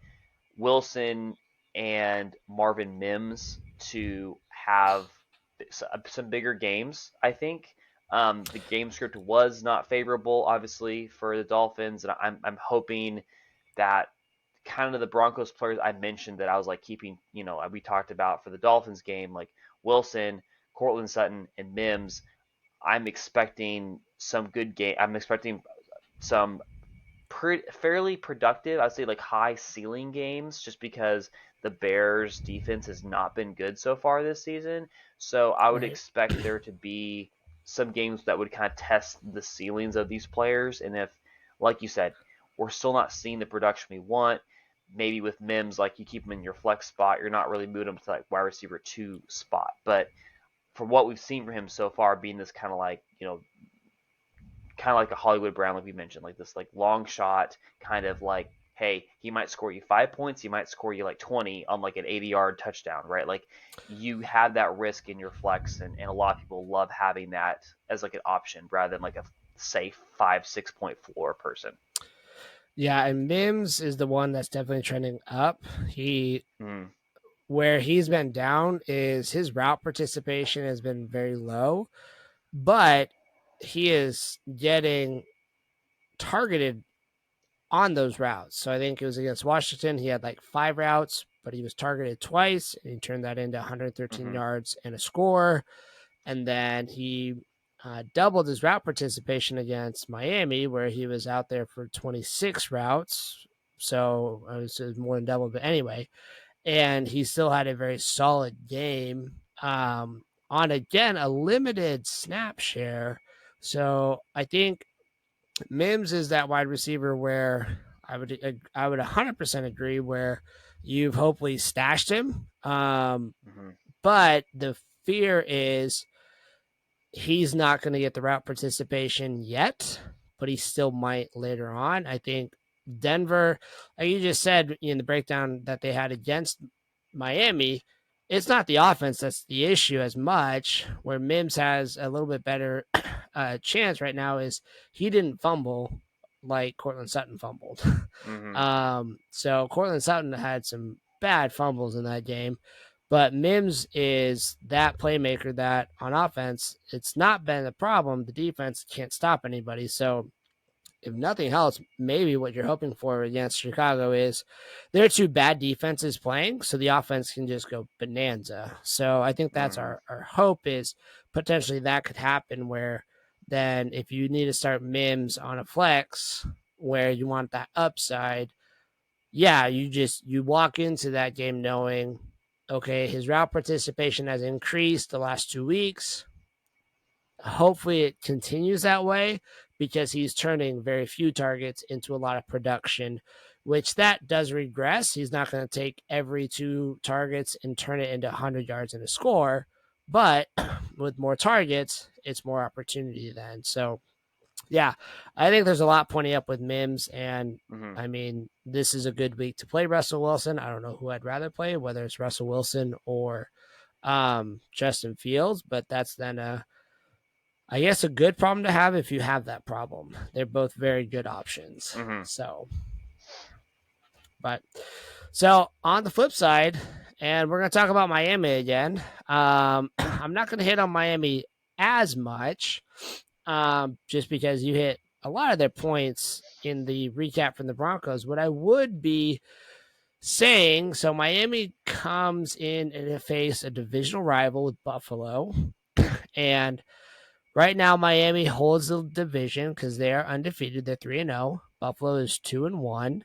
Wilson and Marvin Mims to have some bigger games, I think. The game script was not favorable, obviously, for the Dolphins, and I'm hoping that kind of the Broncos players I mentioned that I was like keeping, we talked about for the Dolphins game, like Wilson, Cortland Sutton, and Mims. I'm expecting some good game. I'm expecting some fairly productive, I'd say like high ceiling games, just because the Bears defense has not been good so far this season. So I would
Right.
expect there to be some games that would kind of test the ceilings of these players. And if, like you said, we're still not seeing the production we want, maybe with Mims, like you keep him in your flex spot, you're not really moving him to like wide receiver 2 spot. But for what we've seen from him so far, being this kind of like, kind of like a Hollywood Brown, like we mentioned, like this like long shot, kind of like, hey, he might score you 5 points, he might score you like 20 on like an 80-yard touchdown, right? Like you have that risk in your flex, and a lot of people love having that as like an option rather than like a safe 5-6 point floor person.
Yeah, and Mims is the one that's definitely trending up.
Mm,
Where he's been down is his route participation has been very low, but he is getting targeted on those routes. So I think it was against Washington. He had like 5 routes, but he was targeted twice, and he turned that into 113
mm-hmm,
yards and a score. And then he doubled his route participation against Miami, where he was out there for 26 routes. So it was more than double, but anyway. And he still had a very solid game on, again, a limited snap share. So I think Mims is that wide receiver where I would 100% agree where you've hopefully stashed him.
mm-hmm,
But the fear is he's not going to get the route participation yet, but he still might later on. I think Denver, like you just said in the breakdown that they had against Miami, it's not the offense that's the issue as much. Where Mims has a little bit better chance right now is he didn't fumble like Cortland Sutton fumbled.
mm-hmm,
So Cortland Sutton had some bad fumbles in that game. But Mims is that playmaker that on offense, it's not been a problem. The defense can't stop anybody. So if nothing else, maybe what you're hoping for against Chicago is there are two bad defenses playing, so the offense can just go bonanza. So I think that's
mm-hmm.
our hope is potentially that could happen where then if you need to start Mims on a flex where you want that upside, yeah, you walk into that game knowing, okay, his route participation has increased the last 2 weeks. Hopefully it continues that way because he's turning very few targets into a lot of production, which that does regress. He's not going to take every 2 targets and turn it into 100 yards and a score, but with more targets, it's more opportunity then. So yeah, I think there's a lot pointing up with Mims, and
Mm-hmm.
I mean, this is a good week to play Russell Wilson. I don't know who I'd rather play, whether it's Russell Wilson or Justin Fields, but that's then I guess a good problem to have if you have that problem. They're both very good options.
Mm-hmm.
But so on the flip side, and we're going to talk about Miami again. I'm not going to hit on Miami as much, just because you hit a lot of their points in the recap from the Broncos. What I would be saying, so Miami comes in and face a divisional rival with Buffalo, and right now Miami holds the division because they are undefeated. They're 3-0. Buffalo is 2-1.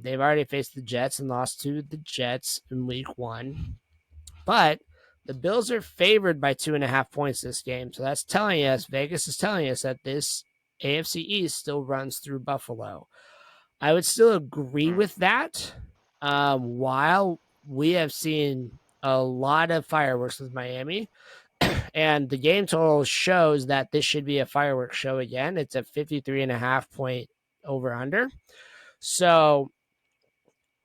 They've already faced the Jets and lost to the Jets in week 1. But the Bills are favored by 2.5 points this game. So that's telling us, Vegas is telling us that this AFC East still runs through Buffalo. I would still agree with that. While we have seen a lot of fireworks with Miami, and the game total shows that this should be a fireworks show again. It's a 53.5 point over under. So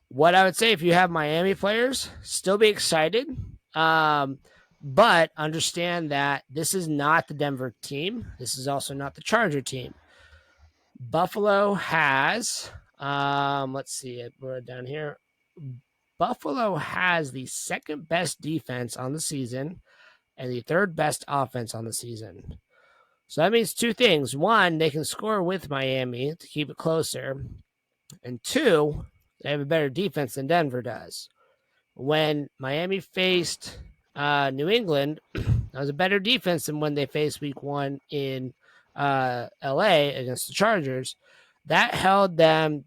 what I would say, if you have Miami players, still be excited. But understand that this is not the Denver team. This is also not the Charger team. Buffalo has, let's see it. We're down here. Buffalo has the second best defense on the season and the third best offense on the season. So that means 2 things. One, they can score with Miami to keep it closer. And two, They have a better defense than Denver does. When Miami faced New England, that was a better defense than when they faced week 1 in LA against the Chargers. That held them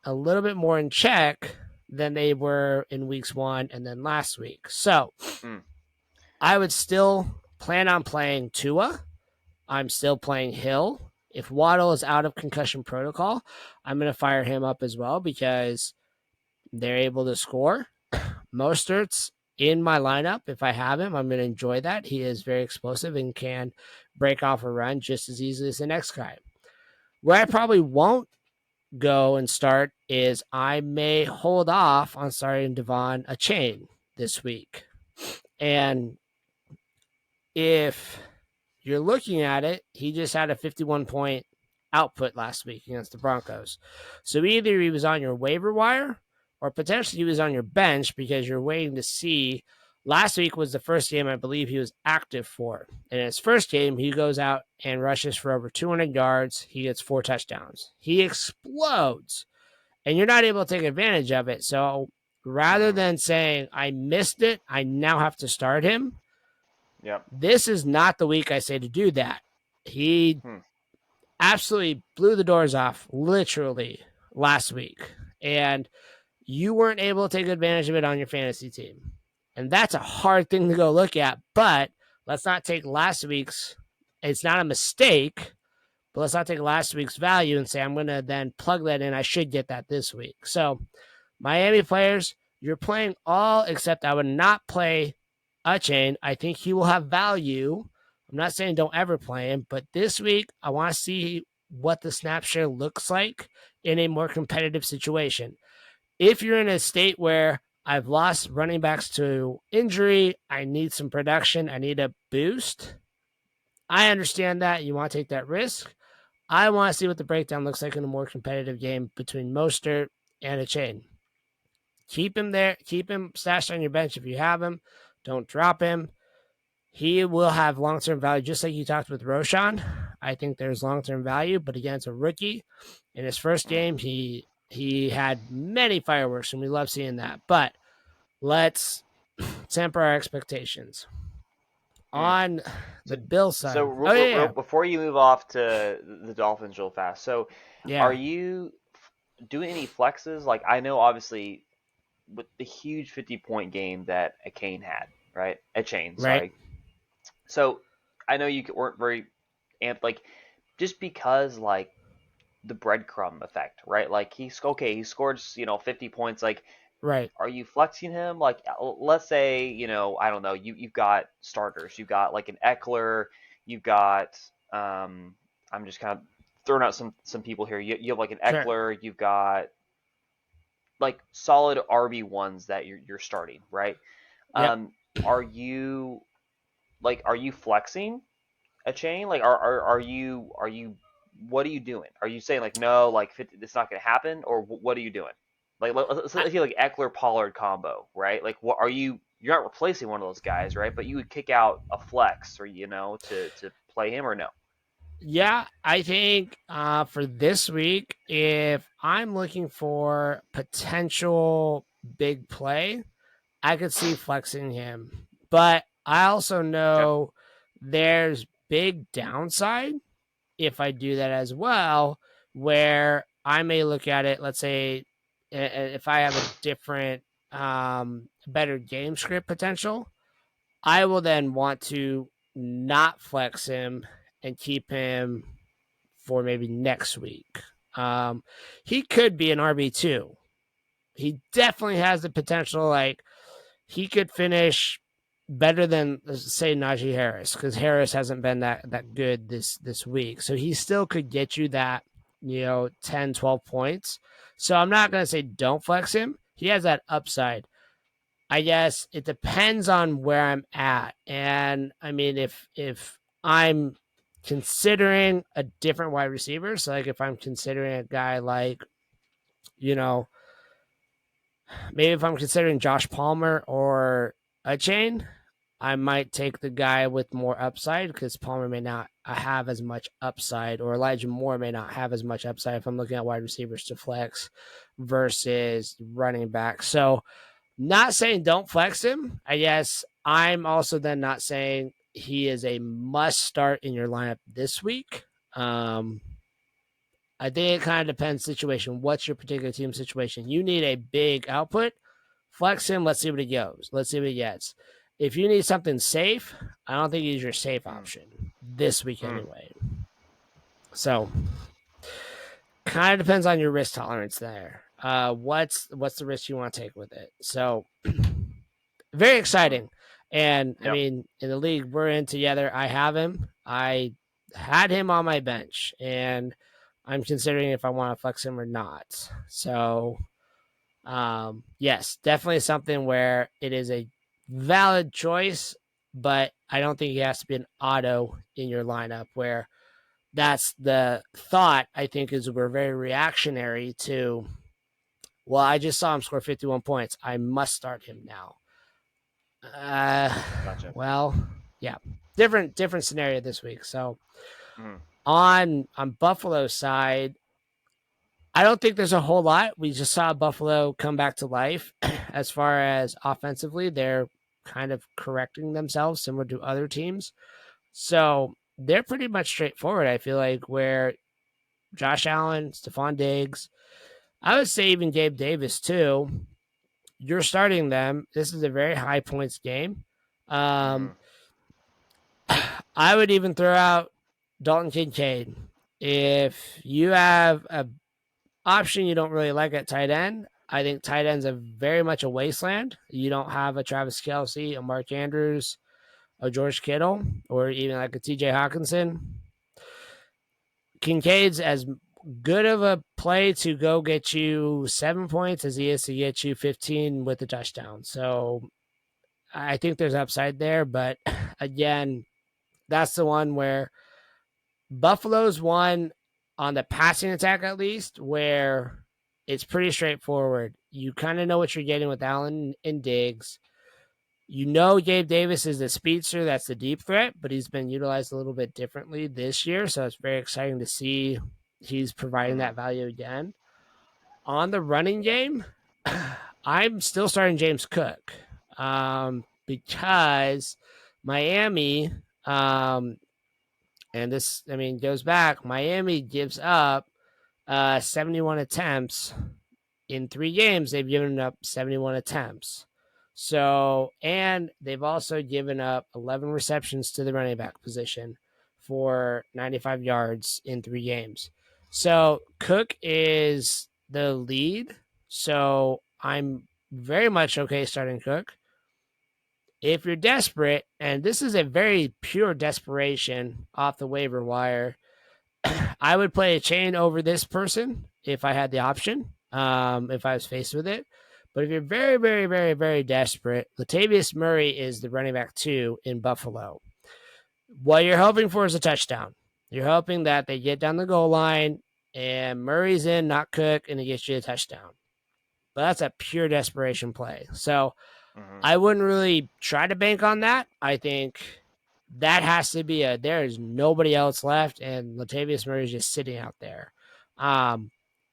a little bit more in check than they were in weeks 1 and then last week. So I would still plan on playing Tua. I'm still playing Hill. If Waddle is out of concussion protocol, I'm going to fire him up as well because they're able to score. Mostert's in my lineup. If I have him, I'm going to enjoy that. He is very explosive and can break off a run just as easily as the next guy. Where I probably won't go and start is I may hold off on starting Devon a chain this week. And if you're looking at it, he just had a 51-point output last week against the Broncos. So either he was on your waiver wire or potentially he was on your bench because you're waiting to see. Last week was the first game I believe he was active for. And in his first game, he goes out and rushes for over 200 yards. He gets 4 touchdowns. He explodes. And you're not able to take advantage of it. So rather than saying, I missed it, I now have to start him, this is not the week I say to do that. He absolutely blew the doors off, literally, last week. And you weren't able to take advantage of it on your fantasy team. And that's a hard thing to go look at. But let's not take last week's, it's not a mistake, but let's not take last week's value and say, I'm going to then plug that in. I should get that this week. So, Miami players, you're playing all except I would not play a chain. I think he will have value. I'm not saying don't ever play him, but this week I want to see what the snap share looks like in a more competitive situation. If you're in a state where I've lost running backs to injury, I need some production, I need a boost, I understand that. You want to take that risk. I want to see what the breakdown looks like in a more competitive game between Mostert and a chain. Keep him there. Keep him stashed on your bench if you have him. Don't drop him. He will have long-term value, just like you talked with Roshan. I think there's long-term value, but again, it's a rookie. In his first game, he had many fireworks, and we love seeing that. But let's temper our expectations. On the Bills side.
So before you move off to the Dolphins real fast, so are you doing any flexes? Like, I know obviously with the huge 50-point game that a Chain had, right? A Chain, sorry.
Right.
So I know you weren't very amped, like, just because, like, the breadcrumb effect, right? Like, he scored 50 points, like,
right.
Are you flexing him? Like, let's say, I don't know, you've got starters. You've got, like, an Eckler. You've got, I'm just kind of throwing out some people here. You have, like, an Eckler. Sure. You've got, like, solid RB1s that you're starting, right? Yep. Are you flexing a chain? Like, are you what are you doing? Are you saying, like, no, like, it's not going to happen? Or what are you doing? Like, let's say, like, Eckler Pollard combo, right? Like, what are you? You're not replacing one of those guys, right? But you would kick out a flex, or to play him, or no?
Yeah, I think for this week, if I'm looking for potential big play, I could see flexing him. But I also know there's big downside if I do that as well, where I may look at it, let's say, if I have a different, better game script potential, I will then want to not flex him and keep him for maybe next week. He could be an RB2. He definitely has the potential, like, he could finish better than, say, Najee Harris, because Harris hasn't been that good this week. So he still could get you that, 10, 12 points. So I'm not going to say don't flex him. He has that upside. I guess it depends on where I'm at. And I mean, if I'm considering a different wide receiver, so like if I'm considering a guy like, maybe if I'm considering Josh Palmer or a chain, I might take the guy with more upside because Palmer may not have as much upside, or Elijah Moore may not have as much upside if I'm looking at wide receivers to flex versus running back. So, not saying don't flex him. I guess I'm also then not saying he is a must start in your lineup this week. I think it kind of depends situation. What's your particular team situation? You need a big output. Flex him. Let's see what he goes. Let's see what he gets. If you need something safe, I don't think he's your safe option this week anyway. So, kind of depends on your risk tolerance there. What's the risk you want to take with it? So, very exciting. And I mean, in the league we're in together, I have him. I had him on my bench, and I'm considering if I want to flex him or not. So, yes, definitely something where it is a valid choice, but I don't think he has to be an auto in your lineup where that's the thought. I think is we're very reactionary to, well, I just saw him score 51 points. I must start him now.
Gotcha.
Well, yeah, different scenario this week. So on Buffalo's side, I don't think there's a whole lot. We just saw Buffalo come back to life. As far as offensively, they're kind of correcting themselves similar to other teams. So they're pretty much straightforward, I feel like, where Josh Allen, Stephon Diggs, I would say even Gabe Davis too. You're starting them. This is a very high points game. I would even throw out Dalton Kincaid. If you have a option you don't really like at tight end, I think tight end's a very much a wasteland. You don't have a Travis Kelce, a Mark Andrews, a George Kittle, or even like a TJ Hawkinson. Kincaid's as good of a play to go get you 7 points as he is to get you 15 with a touchdown. So I think there's upside there, but again, that's the one where Buffalo's one on the passing attack, at least, where it's pretty straightforward. You kind of know what you're getting with Allen and Diggs. You know Gabe Davis is the speedster, that's the deep threat, but he's been utilized a little bit differently this year, so it's very exciting to see he's providing that value again. On the running game, I'm still starting James Cook because Miami, and this, I mean, goes back, Miami gives up 71 attempts. In 3 games, they've given up 71 attempts. So, and they've also given up 11 receptions to the running back position for 95 yards in 3 games. So, Cook is the lead. So, I'm very much okay starting Cook. If you're desperate, and this is a very pure desperation off the waiver wire, I would play a chain over this person if I had the option, if I was faced with it. But if you're very, very, very, very desperate, Latavius Murray is the running back 2 in Buffalo. What you're hoping for is a touchdown. You're hoping that they get down the goal line and Murray's in, not Cook, and he gets you a touchdown. But that's a pure desperation play. So I wouldn't really try to bank on that. I think that has to be there is nobody else left, and Latavius Murray is just sitting out there.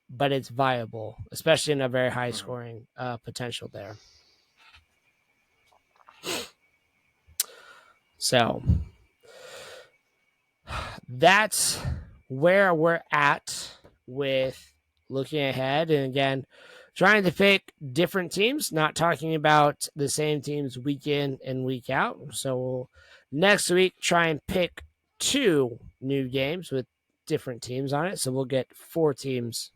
But it's viable, especially in a very high scoring potential there. So that's where we're at with looking ahead. And again, trying to pick different teams, not talking about the same teams week in and week out. So we'll next week try and pick 2 new games with different teams on it. So we'll get 4 teams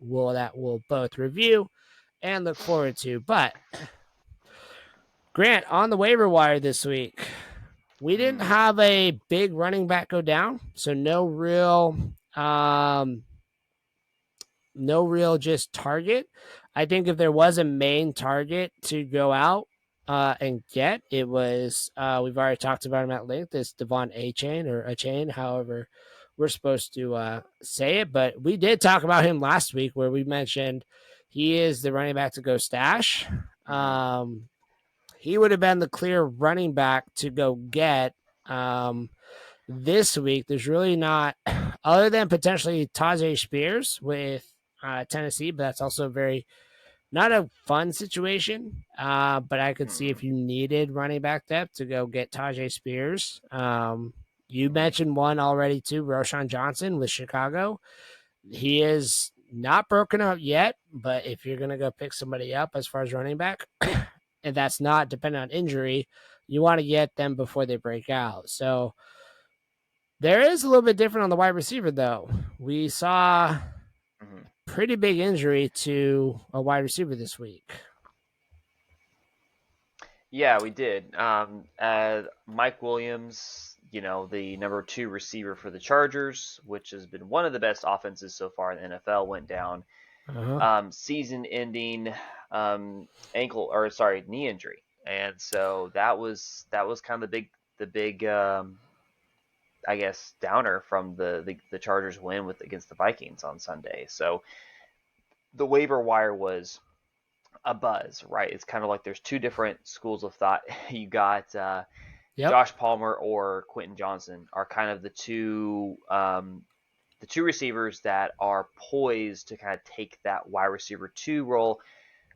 that we'll both review and look forward to. But Grant, on the waiver wire this week, we didn't have a big running back go down, so no real just target. I think if there was a main target to go out and get, it was we've already talked about him at length. It's Devon A-Chain or A-Chain, however we're supposed to say it. But we did talk about him last week where we mentioned he is the running back to go stash. he would have been the clear running back to go get. This week, there's really not, other than potentially Tajay Spears with Tennessee, but that's also very not a fun situation. But I could see if you needed running back depth to go get Tajay Spears. You mentioned one already too, Roshan Johnson with Chicago. He is not broken up yet, but if you're going to go pick somebody up as far as running back, and that's not dependent on injury, you want to get them before they break out. So there is a little bit different on the wide receiver, though. We saw pretty big injury to a wide receiver this week.
Yeah, we did. Mike Williams, the number 2 receiver for the Chargers, which has been one of the best offenses so far in the NFL, went down. Season-ending knee injury, and so that was kind of the big I guess downer from the Chargers win against the Vikings on Sunday. So the waiver wire was a buzz, right? It's kind of like there's two different schools of thought. You got Josh Palmer or Quentin Johnson are kind of the two receivers that are poised to kind of take that wide receiver 2 role.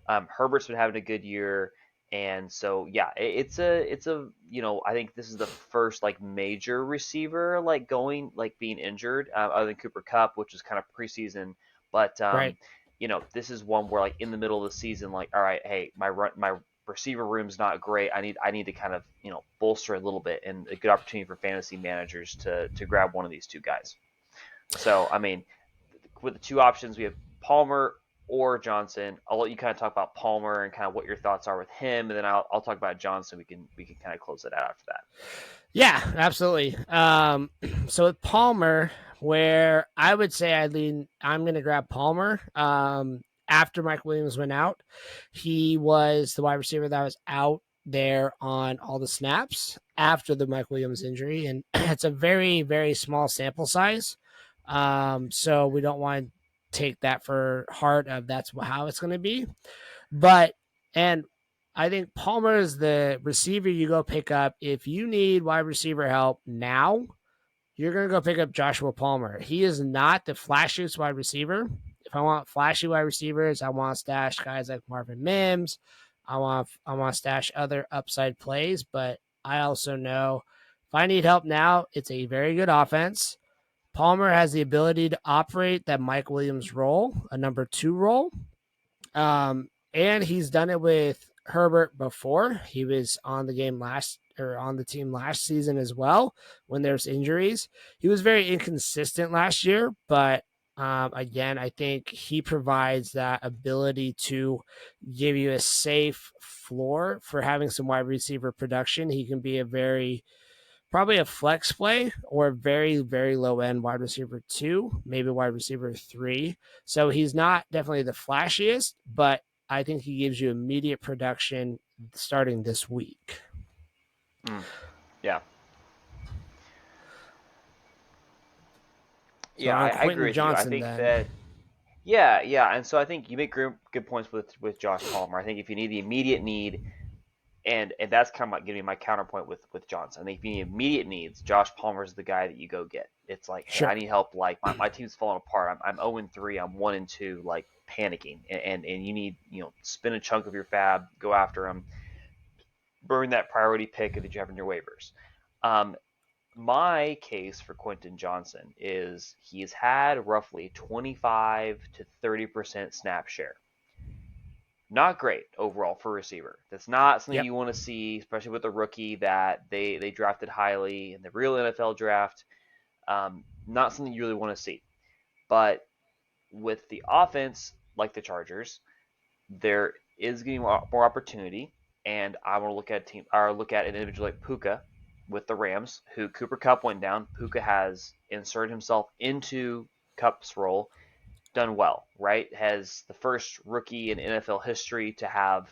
Herbert's been having a good year. And so, yeah, it's a I think this is the first like major receiver like being injured other than Cooper Kupp, which is kind of preseason. But
Right.
This is one where like in the middle of the season, like, all right, hey, my receiver room's not great. I need to kind of bolster a little bit, and a good opportunity for fantasy managers to grab one of these two guys. So I mean, with the two options, we have Palmer or Johnson. I'll let you kind of talk about Palmer and kind of what your thoughts are with him, and then I'll talk about Johnson. We can kind of close it out after that.
Yeah, absolutely. So with Palmer, where I would say I'm going to grab Palmer. After Mike Williams went out, he was the wide receiver that was out there on all the snaps after the Mike Williams injury, and it's a very, very small sample size. So we don't want to take that for heart of that's how it's going to be. And I think Palmer is the receiver you go pick up. If you need wide receiver help now, you're going to go pick up Joshua Palmer. He is not the flashiest wide receiver. If I want flashy wide receivers, I want to stash guys like Marvin Mims. I want to stash other upside plays, but I also know if I need help now, it's a very good offense. Palmer has the ability to operate that Mike Williams role, a number 2 role. And he's done it with Herbert before. He was on the team last season as well when there's injuries. He was very inconsistent last year, but again, I think he provides that ability to give you a safe floor for having some wide receiver production. He can be probably a flex play or a very, very low end wide receiver 2, maybe wide receiver 3. So he's not definitely the flashiest, but I think he gives you immediate production starting this week.
Yeah.
So
I agree with
Johnson,
you. I think
then.
that yeah, and so I think you make good points with Josh Palmer. I think if you need the immediate need, and that's kind of like giving my counterpoint with Johnson. I think if you need immediate needs, Josh Palmer is the guy that you go get. It's like, hey,
Sure.
I need help. Like my team's falling apart. I'm 0-3. I'm 1-2. Like panicking, and you need spin a chunk of your fab, go after him, burn that priority pick that you have in your waivers. My case for Quentin Johnson is he's had roughly 25 to 30% snap share. Not great overall for a receiver. That's not something you want to see, especially with a rookie that they drafted highly in the real NFL draft. Not something you really want to see. But with the offense, like the Chargers, there is getting more opportunity, and I want to look at an individual like Puka with the Rams, who Cooper Kupp went down. Puka has inserted himself into Kupp's role, done well, right? Has the first rookie in NFL history to have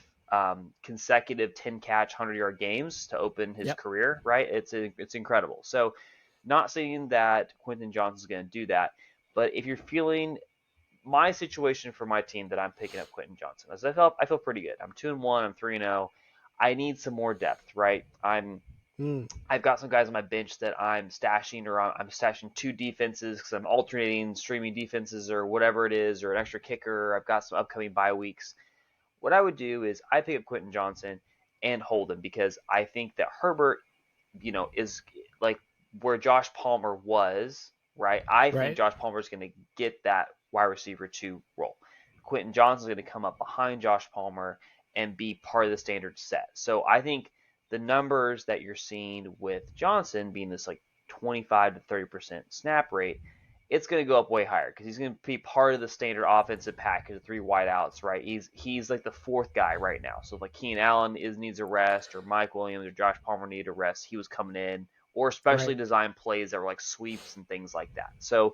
consecutive 10-catch, 100-yard games to open his career, right? It's incredible. So not saying that Quentin Johnson's going to do that, but if you're feeling my situation for my team that I'm picking up Quentin Johnson, as I feel pretty good. I'm 2-1. I'm 3-0. I need some more depth, right?
Mm,
I've got some guys on my bench that I'm stashing, or I'm stashing two defenses because I'm alternating streaming defenses or whatever it is, or an extra kicker. I've got some upcoming bye weeks. What I would do is I pick up Quentin Johnson and hold him because I think that Herbert, is like where Josh Palmer was, right? I think
right.
Josh Palmer is going to get that wide receiver two role. Quentin Johnson is going to come up behind Josh Palmer and be part of the standard set. So I think the numbers that you're seeing with Johnson being this like 25 to 30% snap rate, it's going to go up way higher because he's going to be part of the standard offensive package of three wideouts, right? He's like the fourth guy right now. So like Keenan Allen needs a rest, or Mike Williams or Josh Palmer need a rest. He was coming in, or specially
Right.
designed plays that were like sweeps and things like that. So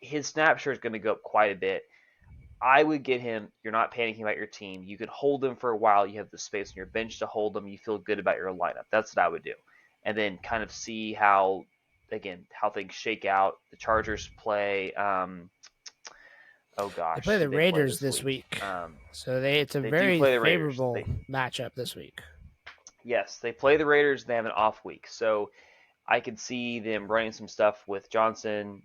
his snap share is going to go up quite a bit. I would get him. You're not panicking about your team. You can hold him for a while. You have the space on your bench to hold him. You feel good about your lineup. That's what I would do, and then kind of see how, again, how things shake out. The Chargers play. Oh
They play
gosh, who
the
they play
Raiders
this
this
week?
week. So it's a
They do
very
play the Raiders.
favorable matchup this week.
Yes, they play the Raiders. They have an off week, so I could see them running some stuff with Johnson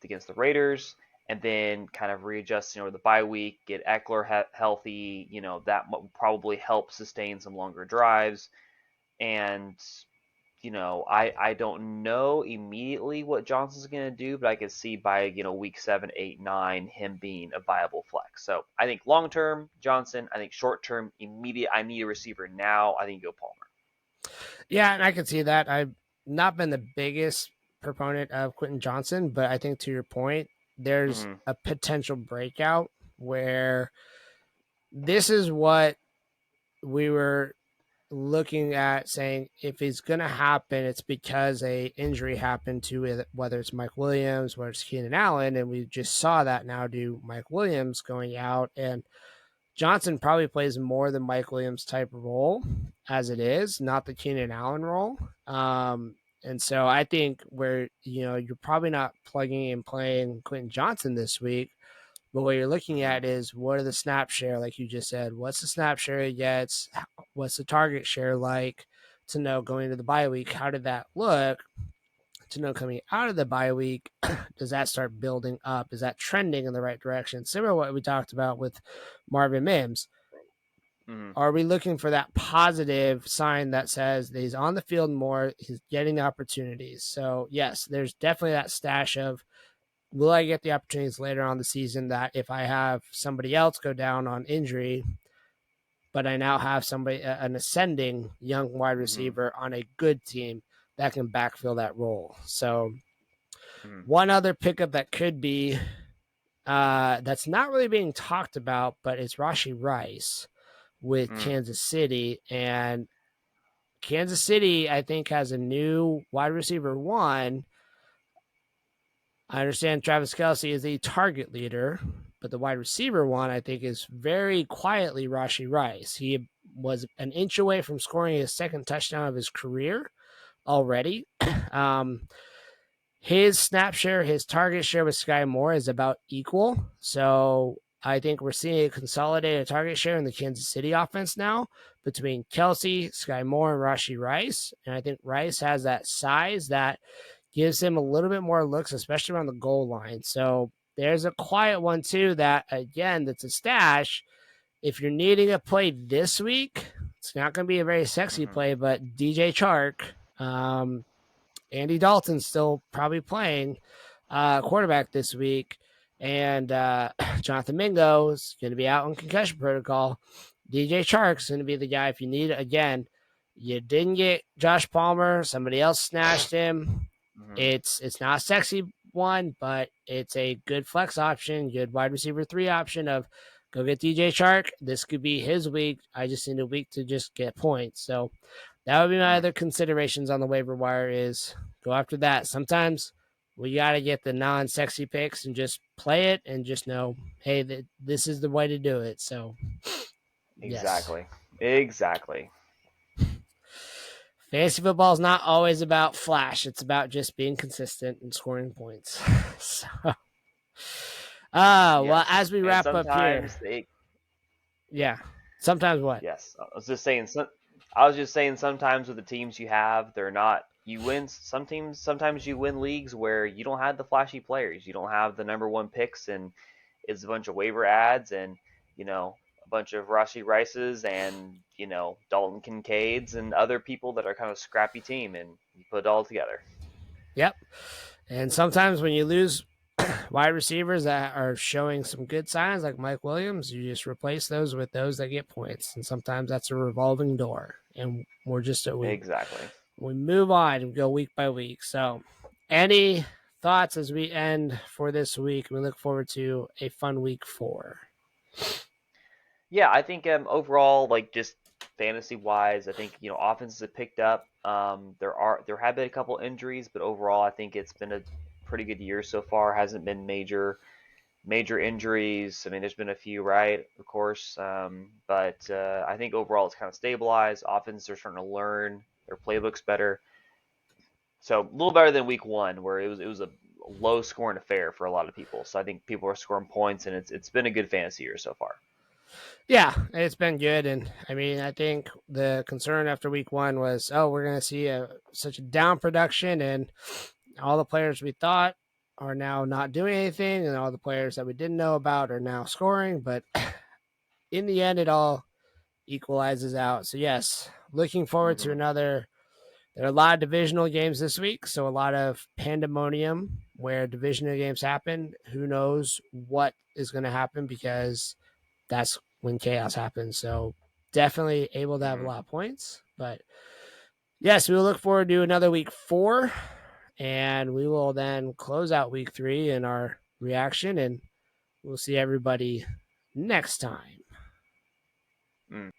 against the Raiders, and then kind of readjusting over the bye week, get Eckler healthy. That will probably help sustain some longer drives. And I don't know immediately what Johnson's going to do, but I could see by week 7, 8, 9 him being a viable flex. So I think long term Johnson. I think short term immediate. I need a receiver now. I think you go Palmer.
Yeah, and I can see that. I've not been the biggest proponent of Quentin Johnson, but I think to your point, there's
Mm-hmm.
a potential breakout where this is what we were looking at saying if it's going to happen, it's because a injury happened to it, whether it's Mike Williams, whether it's Keenan Allen, and we just saw that now do Mike Williams going out, and Johnson probably plays more than Mike Williams type of role as it is, not the Keenan Allen role. And so I think where you're probably not plugging and playing Quentin Johnson this week, but what you're looking
Mm-hmm.
at is what are the snap share, like you just said, what's the snap share he gets, what's the target share like, to know going into the bye week, how did that look, to know coming out of the bye week, does that start building up? Is that trending in the right direction? Similar to what we talked about with Marvin Mims.
Mm-hmm.
Are we looking for that positive sign that says that he's on the field more, he's getting the opportunities? So, yes, there's definitely that stash of will I get the opportunities later on the season that if I have somebody else go down on injury, but I now have somebody, an ascending young wide
Mm-hmm.
receiver on a good team that can backfill that role. So,
Mm-hmm.
one other pickup that could be that's not really being talked about, but it's Rashi Rice with
Mm-hmm.
Kansas City. And Kansas City, I think, has a new wide receiver one. I understand Travis Kelce is the target leader, but the wide receiver one, I think, is very quietly Rashi Rice. He was an inch away from scoring his second touchdown of his career already. um, his snap share, his target share with Sky Moore is about equal. So I think we're seeing a consolidated target share in the Kansas City offense now between Kelce, Sky Moore, and Rashi Rice. And I think Rice has that size that gives him a little bit more looks, especially around the goal line. So there's a quiet one too that, again, that's a stash. If you're needing a play this week, it's not going to be a very sexy
Mm-hmm.
play, but DJ Chark, Andy Dalton's still probably playing quarterback this week, and Jonathan Mingo is going to be out on concussion protocol. DJ Chark's going to be the guy if you need it. Again, you didn't get Josh Palmer. Somebody else snatched him.
Mm-hmm.
It's not a sexy one, but it's a good flex option, good wide receiver 3 option of go get DJ Chark. This could be his week. I just need a week to just get points. So that would be my other considerations on the waiver wire is go after that. Sometimes we got to get the non-sexy picks and just play it and just know, hey, this is the way to do it. So, yes.
Exactly. Exactly.
Fantasy football is not always about flash. It's about just being consistent and scoring points. So, well, as
Yes.
we
And
wrap up here,
sometimes they
yeah. Sometimes what?
Yes, I was just saying. I was just saying sometimes with the teams you have, they're not. You win some teams. Sometimes you win leagues where you don't have the flashy players. You don't have the number one picks, and it's a bunch of waiver ads and a bunch of Rashi Rices and Dalton Kincaids and other people that are kind of scrappy team, and you put it all together.
Yep. And sometimes when you lose wide receivers that are showing some good signs, like Mike Williams, you just replace those with those that get points. And sometimes that's a revolving door. And we're just
Exactly.
we move on and go week by week. So, any thoughts as we end for this week? We look forward to a fun week 4.
Yeah, I think overall, like just fantasy wise, I think offenses have picked up. There have been a couple injuries, but overall, I think it's been a pretty good year so far. Hasn't been major injuries. I mean, there's been a few, right? Of course, but I think overall it's kind of stabilized. Offenses are starting to learn their playbooks better, so a little better than week 1, where it was a low scoring affair for a lot of people. So I think people are scoring points, and it's been a good fantasy year so far.
Yeah, it's been good. And I mean, I think the concern after week 1 was, oh, we're going to see such a down production, and all the players we thought are now not doing anything, and all the players that we didn't know about are now scoring. But in the end, it all equalizes out. So, yes, looking forward to
Hmm.
another. There are a lot of divisional games this week, so a lot of pandemonium where divisional games happen. Who knows what is going to happen, because that's when chaos happens. So definitely able to have a
Hmm.
lot of points. But yes, we will look forward to another week 4, and we will then close out week 3 in our reaction, and we'll see everybody next time.
Mm.